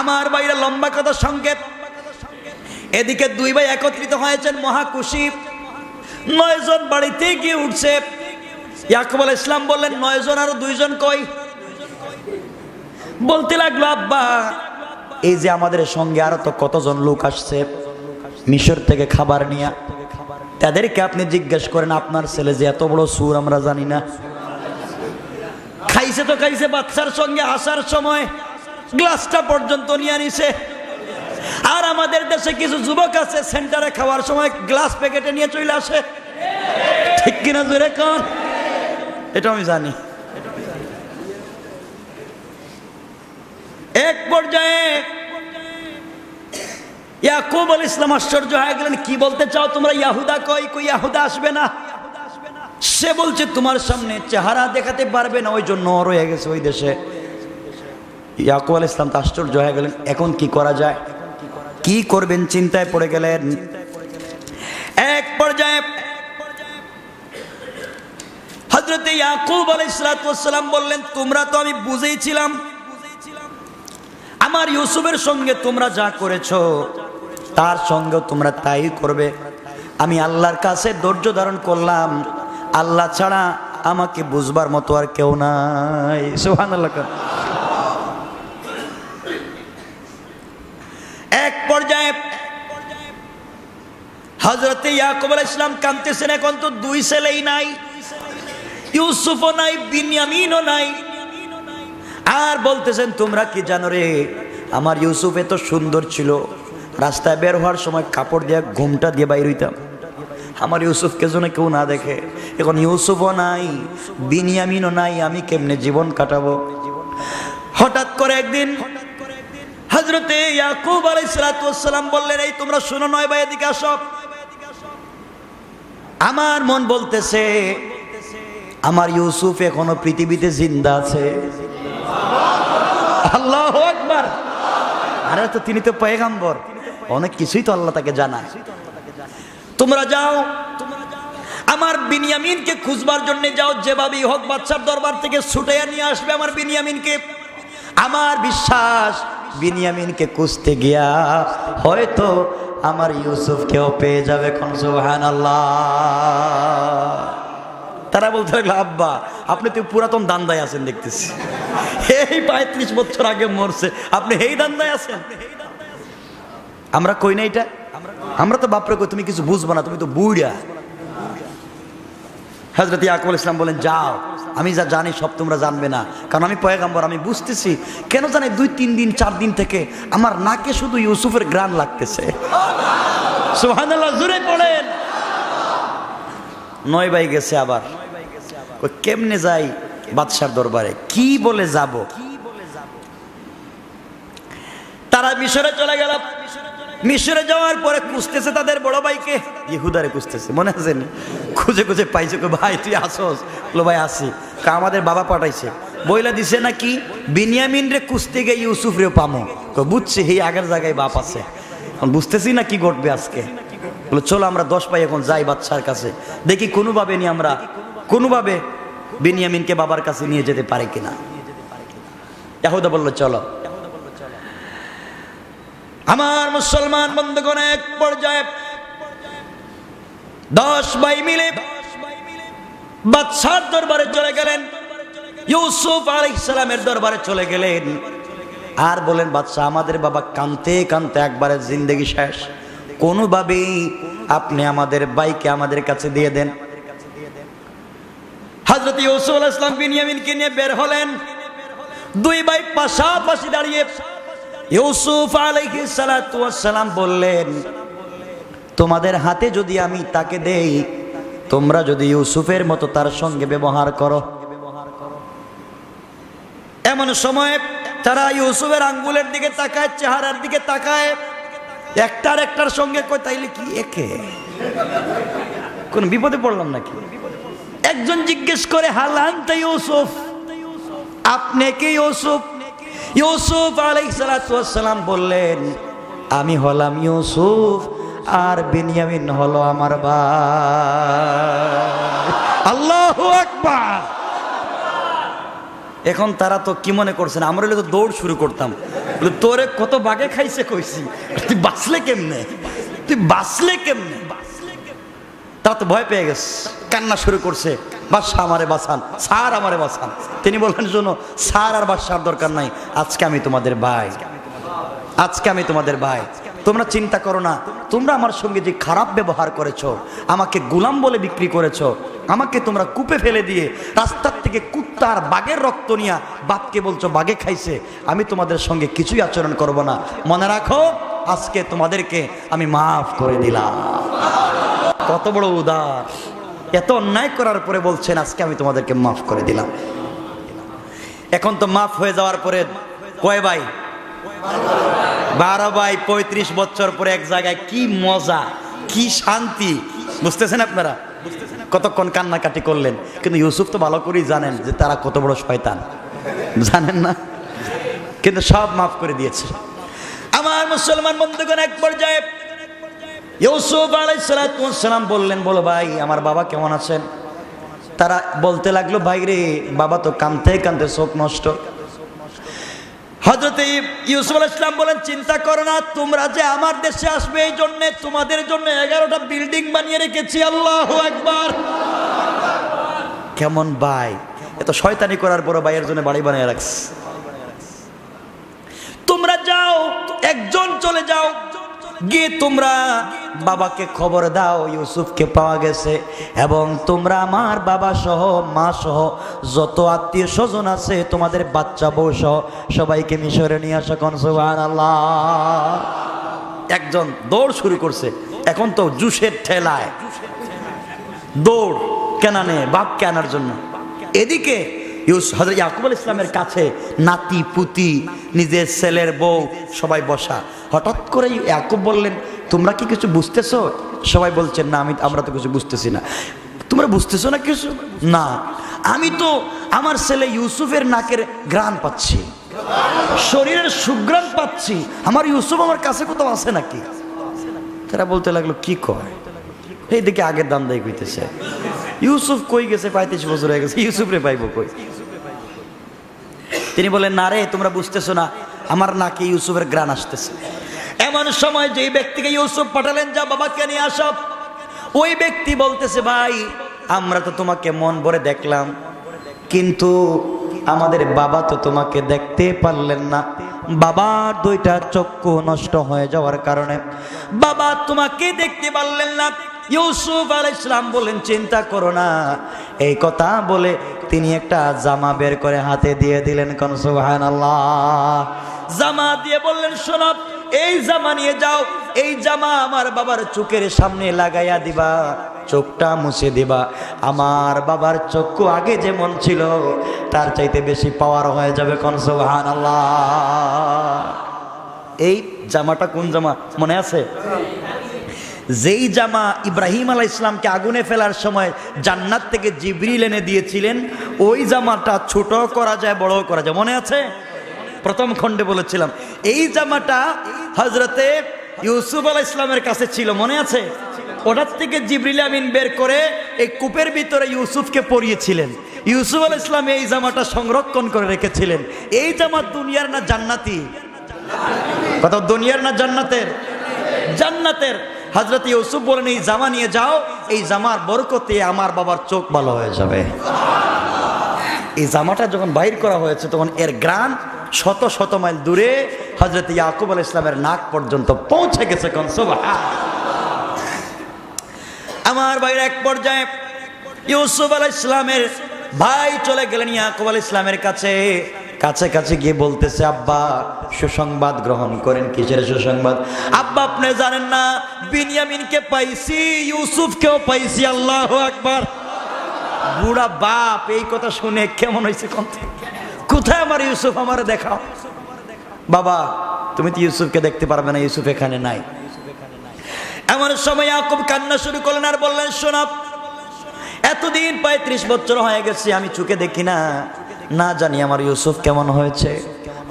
আমার ভাইরা লম্বা কথা সংকেত। এদিকে দুই ভাই একত্রিত হয়েছেন, মহা খুশি। 9 জন বাড়িতে গিয়ে উঠছে। ইয়াকুব আলাইহিস সালাম বললেন, 9 জন আর 2 জন কই? বলতে লাগলো, আব্বা এই যে আমাদের সঙ্গে আরো তো কতজন লোক আসছে মিশর থেকে খাবার নিয়ে, তাদেরকে আপনি জিজ্ঞেস করেন আপনার ছেলে যে এত বড় সুর আমরা জানি না। খাইছে তো খাইছে, বাচ্চার সঙ্গে আসার সময় গ্লাসটা পর্যন্ত নিয়ে নিছে। আর আমাদের দেশে কিছু যুবক আছে সেন্টারে খাওয়ার সময় গ্লাস প্যাকেটে নিয়ে চলে আসে, ঠিক কিনা জোরে কোন? এটা আমি জানি। এক পর্যায়ে ইয়াকুব আলাইহিস সালাম আশ্চর্য হয়ে গেলেন, কি বলতে চাও তোমরা? ইয়াহুদা কই? কই ইয়াহুদা আসবে না। সে বলছে তোমার সামনে চেহারা দেখাতে পারবে না, ওই জন্য রয়ে গেছে ওই দেশে। ইয়াকুব আলাইহিস সালাম তো আশ্চর্য হয়ে গেলেন, এখন কি করা যায়, কি করবেন চিন্তায় পড়ে গেলেন। এক পর্যায়ে হযরত ইয়াকুব আলাইহিস সালাম বললেন, তোমরা তো আমি বুঝেইছিলাম আমার ইউসুফের সঙ্গে তোমরা যা করেছো তার সঙ্গেও তোমরা তাই করবে। আমি আল্লাহর কাছে ধৈর্য ধারণ করলাম, আল্লাহ ছাড়া আমাকে বুঝবার মতো আর কেউ নাই। সুবহানাল্লাহ। এক পর্যায়ে হযরত ইয়াকুব আলাইহিস সালাম কাঁদতেছেন, এখন তো 2 ছেলেই নাই, ইউসুফও নাই, বিনিয়ামিনও নাই। আর বলতেছেন, তোমরা কি জানো রে, আমার ইউসুফ এত সুন্দর ছিল, রাস্তায় বের হওয়ার সময় কাপড় দিয়ে ঘুমটা দিয়ে বাইর হইতাম, আমার ইউসুফকে যেন কেউ না দেখে। এখন ইউসুফও নাই, বিনিয়ামিনও নাই, আমি কেমনে জীবন কাটাবো? হঠাৎ করে একদিন হযরতে ইয়াকুব আলাইহিস সালাম বললেন, এই তোমরা শুনো, 9 ভাই এদিকে আসো। আমার মন বলতেছে আমার ইউসুফ এখনো পৃথিবীতে জিন্দা আছে। আল্লাহু আকবার। আরে তো তিনি তো পয়গম্বর, অনেক কিছুই তো আল্লাহ তাকে জানায়। তোমরা যাও, আমার বিনিয়ামিনকে খুঁজবার জন্য যাও, যেভাবেই হোক বাদশার দরবার থেকে ছুটাইয়া নিয়ে আসবে আমার বিনিয়ামিনকে। আমার বিশ্বাস বিনিয়ামিনকে খুঁজতে গিয়া হয়তো আমার ইউসুফকেও পেয়ে যাবে। কোন সুবহানাল্লাহ। তারা বলতে লাগলো, আব্বা আপনি তো পুরাতন দান্দায় আছেন দেখতেছি, এই 35 বছর আগে মরছে, আপনি এই দান্দায় আছেন। আমরা কই না এটা, আমরা তো বাপরে কই তুমি কিছু বুঝবো না, তুমি তো বুড়া। হযরত ইয়াকুব আলাইহিস সালাম বলেন, যাও, আমি যা জানি সব তোমরা জানবে না, কারণ আমি পয়গম্বর, আমি বুঝতেছি। কেন জানি 2-3 দিন 4 দিন থেকে আমার নাকে শুধু ইউসুফের ঘ্রাণ লাগতেছে। সুবহানাল্লাহ, জোরে পড়েন। 9 ভাই গেছে, আবার কেমনে যাই বাদশার দরবারে, কি বলে যাব? তারা মিশরে চলে গেল। মিশরে যাওয়ার পরে খুঁজতেছে তাদের বড় ভাইকে, ইহুদারে খুঁজতেছে, মনে আছে? খুঁজে খুঁজে পাইছে, ভাই তুই আসোস? বলো, ভাই আসি। আমাদের বাবা পাঠাইছে, বইলা দিছে নাকি বিনিয়ামিন রে খুঁজতে গিয়ে ইউসুফ রে পামো। বুঝছি এই আগের জায়গায় বাপ আছে, বুঝতেছি না কি ঘটবে আজকে। বলে চলো আমরা 10 ভাই এখন যাই বাদশার কাছে, দেখি কোনোভাবে নিয়ে আমরা কোনোভাবে বিনিয়ামিনকে বাবার কাছে নিয়ে যেতে পারে কিনা। ইয়াহুদা বলল, চলো। আমার মুসলমান বন্ধুগণ, এক পর্যায়ে 10 ভাই মিলে বাদশার দরবারে চলে গেলেন, ইউসুফ আলাইহিস সালামের দরবারে চলে গেলেন। আর বলেন, বাদশা আমাদের বাবা কাঁদতে কাঁদতে একবারে জিন্দেগি শেষ, কোনোভাবেই আপনি আমাদের ভাইকে আমাদের কাছে দিয়ে দেন। হযরত ইউসুফ আলাইহিস সালাম বিনিয়ামিনকে নিয়ে বের হলেন। 2 ভাই পাশাপাশি দাঁড়িয়ে ইউসুফ আলাইহিস সালাম বললেন, তোমাদের হাতে যদি আমি তাকে দেই, তোমরা যদি ইউসুফের মতো তার সঙ্গে ব্যবহার করো। এমন সময় তারা ইউসুফের আঙ্গুলের দিকে তাকায়, চেহারার দিকে তাকায়, একটার একটার সঙ্গে কয়, তাইলে কি একে? কোন বিপদে পড়লাম নাকি? একজন জিজ্ঞেস করে হাল আনতা ইউসুফ, আপনি কি ইউসুফ? ইউসুফ আলাইহিস সালাতু ওয়াস সালাম বললেন, আমি হলাম ইউসুফ, আর বিনিয়ামিন হলো আমার ভাই। আল্লাহু আকবার। এখন তারা তো কি মনে করছেন, আমরা তো দৌড় শুরু করতাম, তোরে কত বাগে খাইছে কইছি, তুই বাঁচলে কেমনে, তুই বাঁচলে কেমনে। তারা তো ভয় পেয়ে গেছে, কান্না শুরু করছে, বাদশা আমারে বাঁচান, স্যার আমারে বাঁচান। তিনি বললেন, শোনো, স্যার আর বাদশার দরকার নাই, আজকে আমি তোমাদের ভাই, আজকে আমি তোমাদের ভাই। তোমরা চিন্তা করো না, তোমরা আমার সঙ্গে যে খারাপ ব্যবহার করেছো, আমাকে গোলাম বলে বিক্রি করেছো, আমাকে তোমরা কূপে ফেলে দিয়ে রাস্তার থেকে কুত্তার বাঘের রক্ত নিয়ে বাপকে বলছো বাঘে খাইছে, আমি তোমাদের সঙ্গে কিছুই আচরণ করব না। মনে রাখো, আজকে তোমাদেরকে আমি মাফ করে দিলাম। কত বড় উদার! এত অন্যায় করার পরে বলছেন আজকে আমি তোমাদেরকে মাফ করে দিলাম। এখন তো মাফ হয়ে যাওয়ার পরে কয় ভাই? 12 ভাই। 35 বছর পরে এক জায়গায়, কি মজা, কি শান্তি, বুঝতেছেন আপনারা? কতক্ষণ কান্নাকাটি করলেন, কিন্তু ইউসুফ তো ভালো করেই জানেন যে তারা কত বড় শয়তান, জানেন না? কিন্তু সব মাফ করে দিয়েছে। আমার মুসলমান বন্ধুগণ, এক পর্যায়ে ইউসুফ আলাইহিস সালাতু ওয়াস সালাম বললেন, বলো ভাই, আমার বাবা কেমন আছেন? তারা বলতে লাগলো, ভাই রে, বাবা তো কাঁদতে কাঁদতে চোখ নষ্ট। হযরত ইউসুফ আলাইহিস সালাম বলেন, চিন্তা করো না, তোমরা যে আমার দেশে আসবে এই জন্য তোমাদের জন্য 11টা বিল্ডিং বানিয়ে রেখেছি। আল্লাহু আকবার। কেমন ভাই, এত শয়তানি করার পর ভাইয়ের জন্য বাড়ি বানিয়ে রাখছে। তোমরা যাও, একজন চলে যাও, গিয়ে তোমরা বাবাকে খবর দাও ইউসুফকে পাওয়া গেছে, এবং তোমরা আমার বাবা সহ মা সহ যত আত্মীয় স্বজন আছে, তোমাদের বাচ্চা বউ সহ সবাইকে মিশরে নিয়ে আসো। কোন সুবহানাল্লাহ। একজন দৌড় শুরু করছে, এখন তো জুসের ঠেলায় দৌড় কেনানে, বাপকে আনার জন্য। এদিকে হযরত ইয়াকুব আলাইহিস সালামের কাছে নাতি পুতি, নিজের ছেলের বউ সবাই বসা। হঠাৎ করে ইয়াকুব বললেন, তোমরা কি কিছু বুঝতেছো? সবাই বলছেন, না, আমরা তো কিছু বুঝতেছি না। তোমরা বুঝতেছো না কিছু? না, আমি তো আমার ছেলে ইউসুফের নাকের ঘ্রাণ পাচ্ছি, শরীরের সুঘ্রাণ পাচ্ছি, আমার ইউসুফ আমার কাছে কোথাও আছে নাকি? তারা বলতে লাগলো, কি কয়? এইদিকে আগের দাম দায়ী কইতেছে, ইউসুফ কই গেছে? 35 বছর হয়ে গেছে, ইউসুফ রে পাইবো কই? তিনি বলেন, না রে, তোমরা বুঝতেছো না, আমার নাকি ইউসুফের ঘ্রাণ আসতেছে। এমন সময় যেই ব্যক্তিকে ইউসুফ পাঠালেন, যা বাবাকে নিয়ে আসো, ওই ব্যক্তি বলতেছে, ভাই, আমরা তো তোমাকে মন ভরে দেখলাম, কিন্তু আমাদের বাবা তো তোমাকে দেখতে পারলেন না। বাবার 2টা চক্ষু নষ্ট হয়ে যাওয়ার কারণে বাবা তোমাকে দেখতে পারলেন না। ইউসুফ আলাইহিস সালাম বলেন, চিন্তা করো না। এই কথা বলে তিনি একটা জামা বের করে হাতে দিয়ে দিলেন। কোন সুবহানাল্লাহ। জামা দিয়ে বললেন, শোনো, এই জামা নিয়ে যাও, এই জামা আমার বাবার চোখের সামনে লাগাইয়া দিবা, চোখটা মুছে দিবা। আমার বাবার চক্ষু আগে যেমন ছিল তার চাইতে বেশি পাওয়ার হয়ে যাবে। কোন সুবহানাল্লাহ। এই জামাটা কোন জামা মনে আছে? যেই জামা ইব্রাহিম আলাইহিস সালামকে আগুনে ফেলার সময় জান্নাত থেকে জিবরিল এনে দিয়েছিলেন, ওই জামাটা ছোট করা যায়, বড় করা যায়, মনে আছে? প্রথম খণ্ডে বলেছিলাম, এই জামাটা হযরতে ইউসুফ আলাইহিস সালামের কাছে ছিল, মনে আছে? ওটার থেকে জিবরিল আমিন বের করে এই কূপের ভিতরে ইউসুফকে পরিয়েছিলেন। ইউসুফ আলাইহিস সালাম এই জামাটা সংরক্ষণ করে রেখেছিলেন। এই জামা দুনিয়ার না জান্নাতি? কত দুনিয়ার না জান্নাতের? জান্নাতের। হযরত ইউসুফ বলেন, এই জামা নিয়ে যাও, এই জামার বরকতে আমার বাবার চোখ ভালো হয়ে যাবে। এই জামাটা যখন বাইর করা হয়েছে, তখন এর ঘ্রাণ শত শত মাইল দূরে হযরত ইয়াকুব আলাইহিস সালামের নাক পর্যন্ত পৌঁছে গেছে। কোন সুবহানাল্লাহ। আমার ভাইয়ের, এক পর্যায়ে ইউসুফ আলাইহিস সালামের ভাই চলে গেলেন ইয়াকুব আলাইহিস সালামের কাছে। কাছে গিয়ে বলতেছে, আব্বা, সুসংবাদ গ্রহণ করেন। কিসের সুসংবাদ? আব্বা, আপনি জানেন না, বিনিয়ামিনকে পাইছি, ইউসুফকেও পাইছি। আল্লাহু আকবার। বুড়া বাপ এই কথা শুনে কেমন হয়েছে? কোথায় আমার ইউসুফ? আমারে দেখাও। বাবা, তুমি তো ইউসুফকে দেখতে পারবে না, ইউসুফ এখানে নাই। এমন সময় ইয়াকুব কান্না শুরু করলেন আর বললেন, শোনো, এতদিন ৩৫ বছর হয়ে গেছে, আমি চোখে দেখি না, না জানি আমার ইউসুফ কেমন হয়েছে।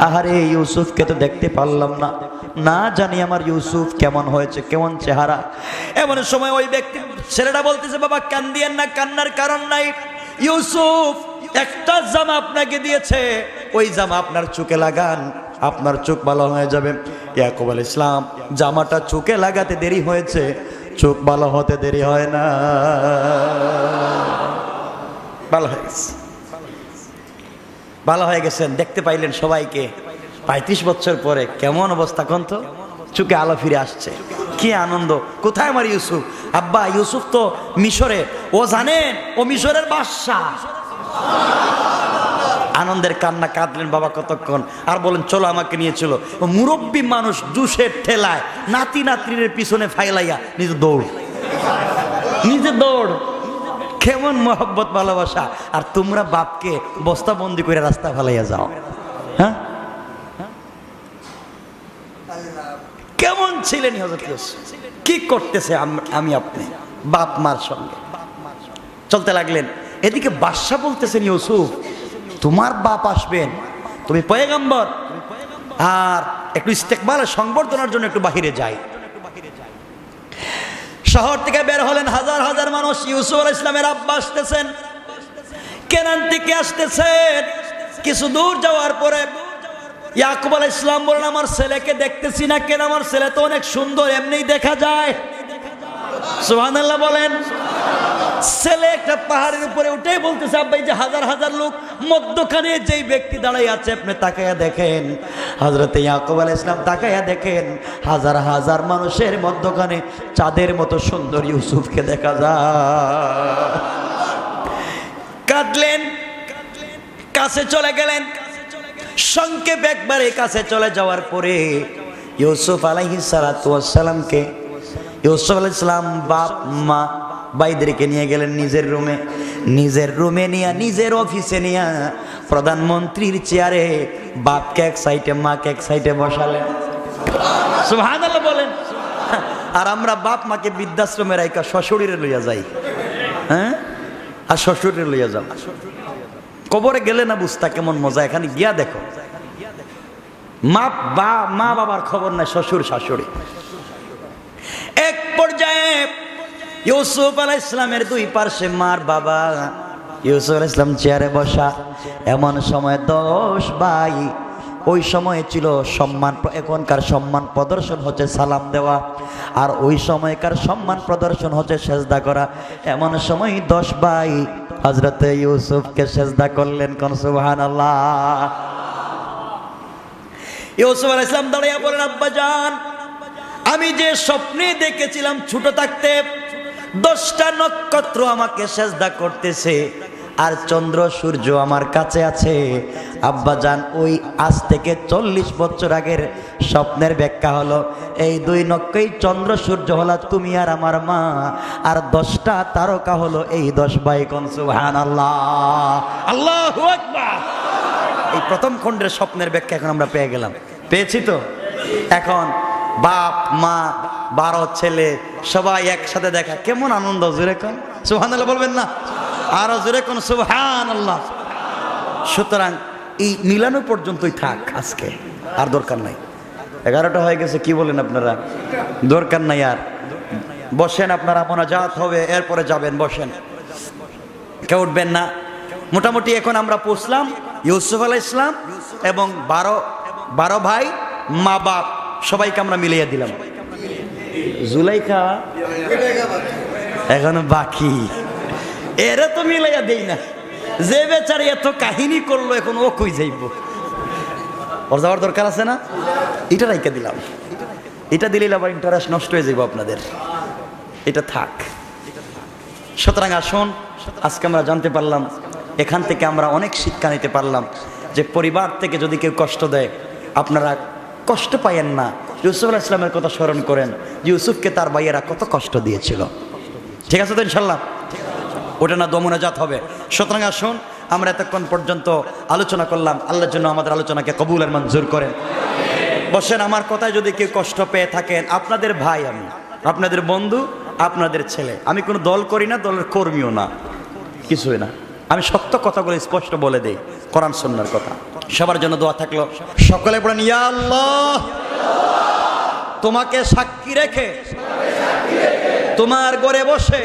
আহারে ইউসুফকে তো দেখতে পারলাম না, না জানি আমার ইউসুফ কেমন হয়েছে, কেমন চেহারা। এমন সময় ওই ব্যক্তি ছেলেটা বলতেছে, বাবা কান্দিয়েন না, কান্নার কারণ নাই। ইউসুফ একটা জামা আপনাকে দিয়েছে, ওই জামা আপনার চোখে লাগান, আপনার চোখ ভালো হয়ে যাবে। ইয়াকুব আলাইহিস সালাম জামাটা চোখে লাগাতে দেরি হয়েছে, চোখ ভালো হতে দেরি হয় না, ভালো হয়ে গেছে, ভালো হয়ে গেছেন, দেখতে পাইলেন সবাইকে। ৩৫ বছর পরে কেমন অবস্থা কোন তো, চোখে আলো ফিরে আসছে, কি আনন্দ। কোথায় আমার ইউসুফ? আব্বা ইউসুফ তো মিশরে, ও জানেন ও মিশরের বাদশা। আনন্দের কান্না কাঁদলেন বাবা কতক্ষণ, আর বলেন চলো আমাকে নিয়ে চলো। মুরব্বী মানুষ জুসের ঠেলায় নাতি নাতনির পিছনে ফাইলাইয়া নিজে দৌড়, নিজে দৌড়, কেমন মহব্বত ভালোবাসা। আর তোমরা বাপকে বস্তাবন্দি করে রাস্তা ফেলাইয়া যাও। হ্যাঁ, কেমন ছিলেন হযরত ইউসুফ? কি করতেছে আমি আপনি বাপ মার সঙ্গে চলতে লাগলেন। এদিকে বাদশা বলতেছেন, ইউসুফ তোমার বাপ আসবেন, তুমি পয়গম্বর, আর একটু ইস্তেকবাল সংবর্ধনার জন্য একটু বাহিরে যাই। শহর থেকে বের হলেন হাজার হাজার মানুষ। ইউসুফ আলাইহিস সালামের আব্বা আসতেছেন, কেনান থেকে আসতেছেন। কিছু দূর যাওয়ার পরে ইয়াকুব আলাইহিস সালাম বলেন, আমার ছেলেকে দেখতেছি না কেন? আমার ছেলে তো অনেক সুন্দর, এমনিই দেখা যায়। সুবহানাল্লাহ বলেন। ছেলে একটা পাহাড়ের উপরে উঠে বলতেছে, আব্বা এই যে হাজার হাজার লোক, মধ্যখানে যেই ব্যক্তি দাঁড়াই আছে আপনি তাকাইয়া দেখেন। হযরতে ইয়াকুব আলাইহিস সালাম তাকাইয়া দেখেন, হাজার হাজার মানুষের মধ্যখানে চাঁদের মতো সুন্দর ইউসুফকে দেখা যায়। কাঁদলেন, কাছে চলে গেলেন। সংক্ষেপ একবারে কাছে চলে যাওয়ার পরে ইউসুফ আলাইহিস সালাতু ওয়াস সালামকে, ইউসুফ আলাইহিস সালাম বাপ মা ভাইদেরকে নিয়ে গেলেন নিজের রুমে। নিজের রুমে নিয়ে, নিজের অফিসে নিয়ে প্রধানমন্ত্রীর চেয়ারে বাপকে এক সাইডে মাকে এক সাইডে বসালেন। সুবহানাল্লাহ বলেন। আর আমরা বাপ মাকে বৃদ্ধাশ্রমে রাইকা শ্বশুরে লইয়া যাই। হ্যাঁ, আর শ্বশুরে লইয়া যাও। কবরে গেলে না বুঝতা কেমন মজা, এখানে গিয়া দেখো। মা বাবার খবর নাই, শ্বশুর শাশুড়ি। এক পর্যায়ে ইউসুফ আলাইহিস সালামের দুই পার্শ্বে মার বাবা, ইউসুফ আলাইহিস সালাম চেয়ারে বসা। এমন সময় 10 ভাই, ওই সময় ছিল সম্মান, এখনকার সম্মান প্রদর্শন হচ্ছে সালাম দেওয়া, আর ওই সময়কার সম্মান প্রদর্শন হচ্ছে সেজদা করা। এমন সময় 10 ভাই হযরতে ইউসুফকে সেজদা করলেন। কোন সুবহানাল্লাহ। ইউসুফ আলাইহিস সালাম দাঁড়িয়ে বলেন, আব্বা জান, আমি যে স্বপ্নে দেখেছিলাম ছোট থাকতে 10টা নক্ষত্র আমাকে সেজদা করতেছে, আর চন্দ্র সূর্য আমার কাছে আছে। আব্বা জান, ওই আজ থেকে 40 বছর আগের স্বপ্নের ব্যাখ্যা হলো, এই 2 নক্ষত্রই চন্দ্র সূর্য হলো তুমি আর আমার মা, আর 10টা তারকা হলো এই 10 ভাই। কোন সুবহানাল্লাহ, আল্লাহু আকবার। এই প্রথম খণ্ডের স্বপ্নের ব্যাখ্যা এখন আমরা পেয়ে গেলাম, পেয়েছি তো। এখন বাপ মা 12 ছেলে সবাই একসাথে দেখা, কেমন আনন্দ। জোরে কোন সুবহানাল্লাহ বলবেন না? আরো জোরে কোন সুবহানাল্লাহ। সুতরাং এই মিলানো পর্যন্তই থাক আজকে, আর দরকার নাই। 11টা হয়ে গেছে, কি বলেন আপনারা? দরকার নাই আর। বসেন, আপনারা মোনাজাত হবে, এরপরে যাবেন, বসেন, কেউ উঠবেন না। মোটামুটি এখন আমরা পৌঁছলাম ইউসুফ আলাইহিস সালাম এবং 12 ভাই, মা বাপ সবাইকে আমরা মিলিয়ে দিলাম। জুলাইখা এখনো বাকি, এরা তো মিলাইয়া দেই না। যে বেচারি এত কাহিনী করলো, এখন ও কই যাইব? ওর যাওয়ার দরকার আছে না? এটা রাইখা দিলাম। এটা দিলে আবার ইন্টারেস্ট নষ্ট হয়ে যাইব আপনাদের, এটা থাক। সুতরাং আসুন, আজকে আমরা জানতে পারলাম, এখান থেকে আমরা অনেক শিক্ষা নিতে পারলাম যে পরিবার থেকে যদি কেউ কষ্ট দেয়, আপনারা কষ্ট পাইয়েন না। ইউসুফ আলাইহিস সালামের কথা স্মরণ করেন, ইউসুফকে তার ভাইয়েরা কত কষ্ট দিয়েছিল। ঠিক আছে তো ইনশাল্লাহ? ওটা না দমনাজাত হবে। সুতরাং আসুন, আমরা এতক্ষণ পর্যন্ত আলোচনা করলাম, আল্লাহর জন্য আমাদের আলোচনাকে কবুল আর মঞ্জুর করেন। বসেন। আমার কথায় যদি কেউ কষ্ট পেয়ে থাকেন, আপনাদের ভাই আমি, আপনাদের বন্ধু, আপনাদের ছেলে। আমি কোনো দল করি না, দলের কর্মীও না। কিছুই না। আমি সত্য কথাগুলো স্পষ্ট বলে দেই, কোরআন সুন্নাহর কথা। সবার জন্য দোয়া থাকলো, সকলে বলেন ইয়া আল্লাহ, তোমাকে সাক্ষী রেখে তোমার ঘরে বসে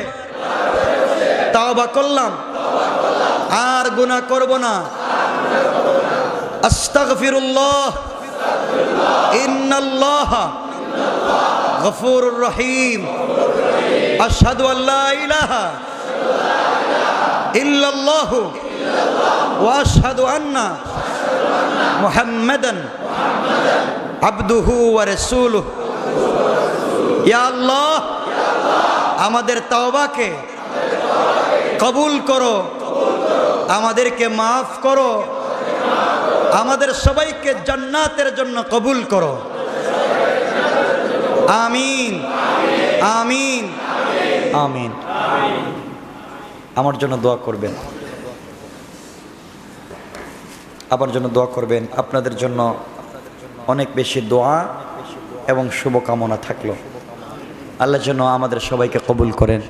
তাওবা করলাম, আর গুনাহ করব না। আস্তাগফিরুল্লাহ, ইন্নাল্লাহা গফুরুর রহিম, আশহাদু আল্লা ইলাহা ইল্লাল্লাহু ওয়া আশহাদু আন্না মুহাম্মাদান আবদুহু ওয়া রাসূলুহু। ইয়া আল্লাহ, আমাদের তাওবাকে কবুল করো, আমাদেরকে মাফ করো, আমাদের সবাইকে জান্নাতের জন্য কবুল করো। আমিন আমিন আমিন। আমার জন্য দোয়া করবেন, আমার জন্য দোয়া করবেন। আপনাদের জন্য অনেক বেশি দোয়া এবং শুভকামনা থাকলো। আল্লাহ যেন আমাদের সবাইকে কবুল করেন,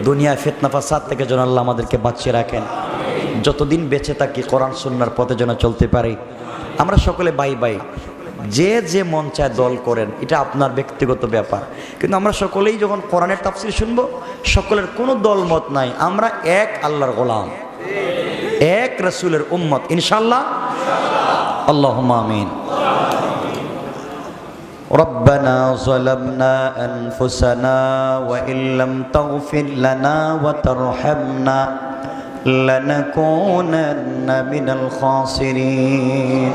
দুনিয়া ফিতনা ফাসাদ থেকে যেন আল্লাহ আমাদেরকে বাঁচিয়ে রাখেন। যতদিন বেঁচে থাকি কোরআন সুন্নাহর পথে যেন চলতে পারি। আমরা সকলে ভাই ভাই, যে যে মন চায় দল করেন, এটা আপনার ব্যক্তিগত ব্যাপার, কিন্তু আমরা সকলেই যখন কোরআনের তাফসীর শুনবো, সকলের কোনো দল মত নাই, আমরা এক আল্লাহর গোলাম, এক রাসূলের উম্মত ইনশাআল্লাহ। আল্লাহুম্মা আমিন। ربنا ظلمنا أنفسنا وإن لم تغفر لنا وترحمنا لنكونن من الخاسرين.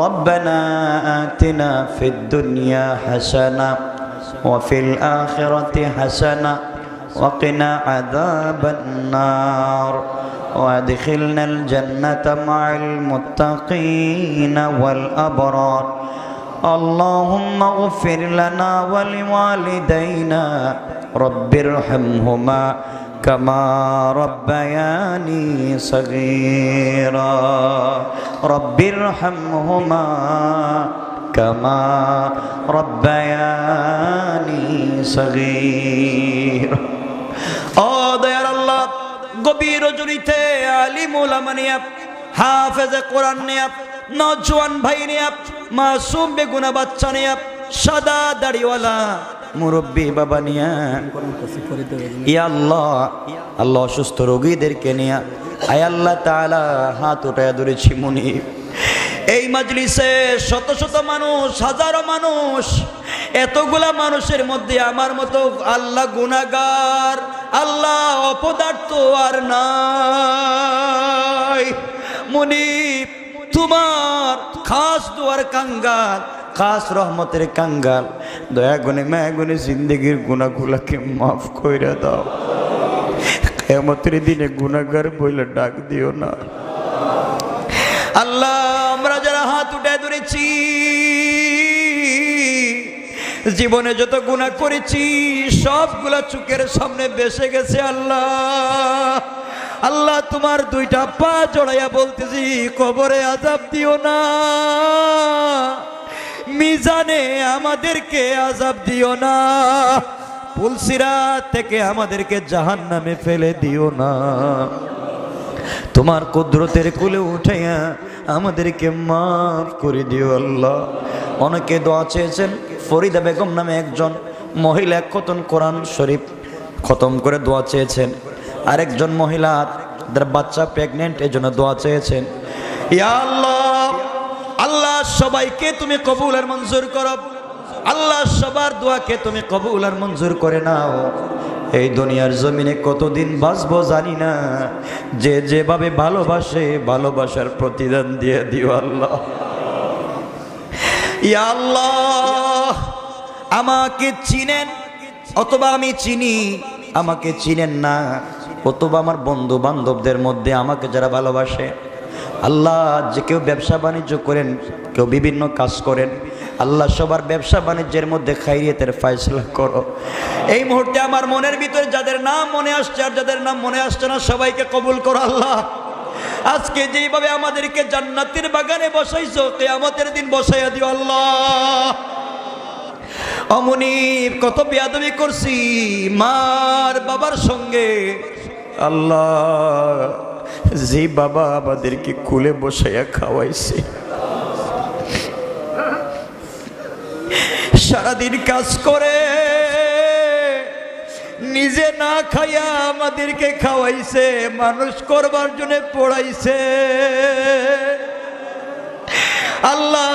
ربنا آتنا في الدنيا حسنة وفي الآخرة حسنة وقنا عذاب النار وادخلنا الجنة مع المتقين والأبرار. اللهم اغفر لنا ولوالدينا رب ارحمهما كما ربياني صغيرا. رب ارحمهما كما ربياني صغيرا. দয়ার আল্লাহ, গভীর রজনীতে আলিম উলামা নিয়া, হাফেজ কোরআন নিয়া, নওজোয়ান ভাই নিয়া, মাসুম বেগুনা বাচ্চা নিয়া, সাদা দাড়িওয়ালা মুরব্বী বাবা নিয়া, ইয়া আল্লাহ, আল্লাহ অসুস্থ রোগীদেরকে নিয়া, আয় আল্লাহ তাআলা হাত উঠায় ধরেছি মুনিব। এই মাজলিসে শত শত মানুষ, হাজারো মানুষ, এতগুলা মানুষের মধ্যে আমার মতো আল্লাহ গুনাহগার, আল্লাহ অপদার্থ আর নাই। মুনিব, তোমার খাস দুয়ার কাঙ্গাল, খাস রহমতের কাঙ্গাল, দয়া গুনে মায়া গুনে জিন্দগির গুনাহগুলাকে মাফ কইরা দাও। কিয়ামতের দিনে গুনাহগার বইলে ডাক দিও না আল্লাহ। আমরা যারা হাত উঠায় ধরেছি, জীবনে যত গুনাহ করেছি সবগুলা চোখের সামনে ভেসে গেছে আল্লাহ। আল্লাহ, তোমার দুইটা পা জড়াইয়া বলতেছি, কবরে আযাব দিও না, মিজানে আমাদেরকে আযাব দিও না, পুলসিরাত থেকে আমাদেরকে জাহান্নামে ফেলে দিও না। তোমার কুদরতের কোলে উঠাইয়া আমাদেরকে মাফ করে দিও আল্লাহ। অনেকে দোয়া চেয়েছেন, ফরিদা বেগম নামে একজন মহিলা খতম কোরআন শরীফ খতম করে দোয়া চেয়েছেন। আরেকজন মহিলা তার বাচ্চা প্রেগনেন্ট, এই জন্য দোয়া চেয়েছেন। ইয়া আল্লাহ, আল্লাহ সবাইকে তুমি কবুল আর মঞ্জুর করো। আল্লাহ সবার দোয়াকে তুমি কবুল আর মঞ্জুর করে নাও। এই দুনিয়ার জমিনে কতদিন বাঁচবো জানি না, যে যেভাবে ভালোবাসে ভালোবাসার প্রতিদান দিয়ে দিও আল্লাহ। ইয়া আল্লাহ, আমাকে চিনেন অথবা আমি চিনি, আমাকে চিনেন না, অথবা আমার বন্ধু বান্ধবদের মধ্যে আমাকে যারা ভালোবাসে, আল্লাহ, যে কেউ ব্যবসা বাণিজ্য করেন, কেউ বিভিন্ন কাজ করেন, আল্লাহ সবার ব্যবসা বাণিজ্যের মধ্যে খাইরিয়াতের ফয়সালা করো। এই মুহূর্তে আমার মনের ভিতরে যাদের নাম মনে আসছে আর যাদের নাম মনে আসছে না, সবাইকে কবুল করো আল্লাহ। আজকে যেইভাবে আমাদেরকে জান্নাতের বাগানে বসাইছো, কিয়ামতের দিন বসাইয়া দিও আল্লাহ। অমনিব, কত বেয়াদবি করছি মার বাবার সঙ্গে, আল্লাহ যে বাবা আমাদেরকে কুলে বসাইয়া খাওয়াইছে, সারাদিন কাজ করে নিজে না খাইয়া আমাদেরকে খাওয়াইছে, মানুষ করবার জন্য পড়াইছে। আল্লাহ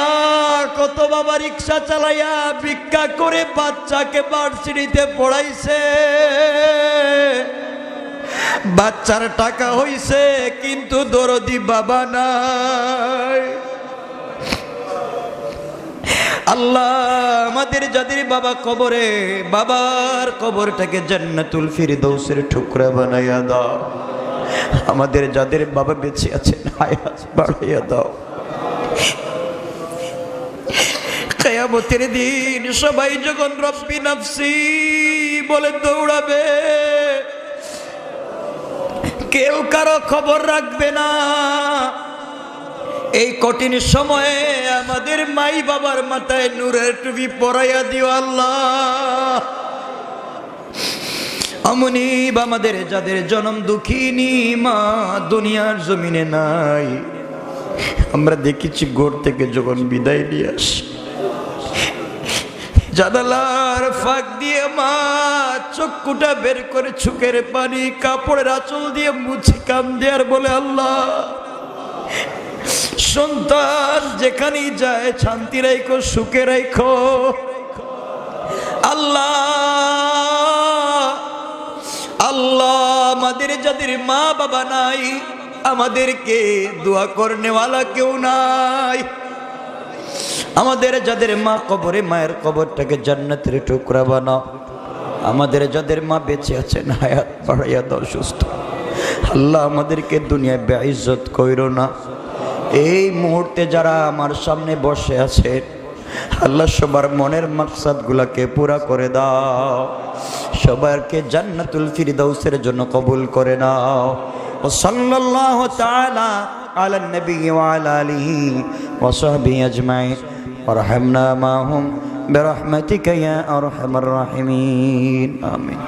কত বাবা রিক্সা চালাইয়া ভিক্ষা করে বাচ্চাকে ভার্সিটিতে পড়াইছে, বাচ্চার টাকা হইছে কিন্তু দরদি বাবা নাই। আল্লাহ আমাদের যাদের বাবা কবরে, বাবার কবরটাকে জান্নাতুল ফিরদৌসের টুকরা বানাইয়া দাও। আমাদের যাদের বাবা বেঁচে আছেন হায়াত বাড়াইয়া দাও। কিয়ামতের দিন সবাই যখন রব্বি নাফসি বলে দৌড়াবে, কেউ কারো খবর রাখবে না। এই কঠিন সময়ে আমাদের মাই বাবার মাথায় নূরের টুপি পরাইয়া দিও আল্লাহ। অমনিব আমাদের যাদের জনম দুঃখিনী মা দুনিয়ার জমিনে নাই, আমরা দেখেছি ঘর থেকে যখন বিদায় নিয়ে আসি, জানালার ফাঁক দিয়ে মা চক্ষুটা বের করে চোখের পানি কাপড়ের আঁচল দিয়ে মুছে কাম দেয়ার বলে, আল্লাহ সন্তান যেখানেই যায় শান্তি রাখো, সুখে রাখো। আল্লাহ আল্লাহ আমাদের যাদের মা বাবা নাই, আমাদেরকে দোয়া করনেওয়ালা কেউ নাই। আমাদের যাদের মা কবরে, মায়ের কবরটাকে জান্নাতের টুকরা বানাও। আমাদের যাদের মা বেঁচে আছেন হায়াত বাড়াইয়া দাও, সুস্থ। আল্লাহ আমাদেরকে দুনিয়ায় বেইজ্জত কইরো না। এই মুহূর্তে যারা আমার সামনে বসে আছে আল্লাহ সবার মনের মাকসাদগুলোকে পুরা করে দাও, সবাইকে জান্নাতুল ফিরদাউসের জন্য কবুল করে নাও। ও সাল্লাল্লাহু তাআলা আলা নবী ওয়া আলা আলিহি ওয়া সাহবিহি আজমাইন ওয়ারহামনা মাহুম বিরহমাতিকা ইয়া আরহামার রাহিমিন। আমিন।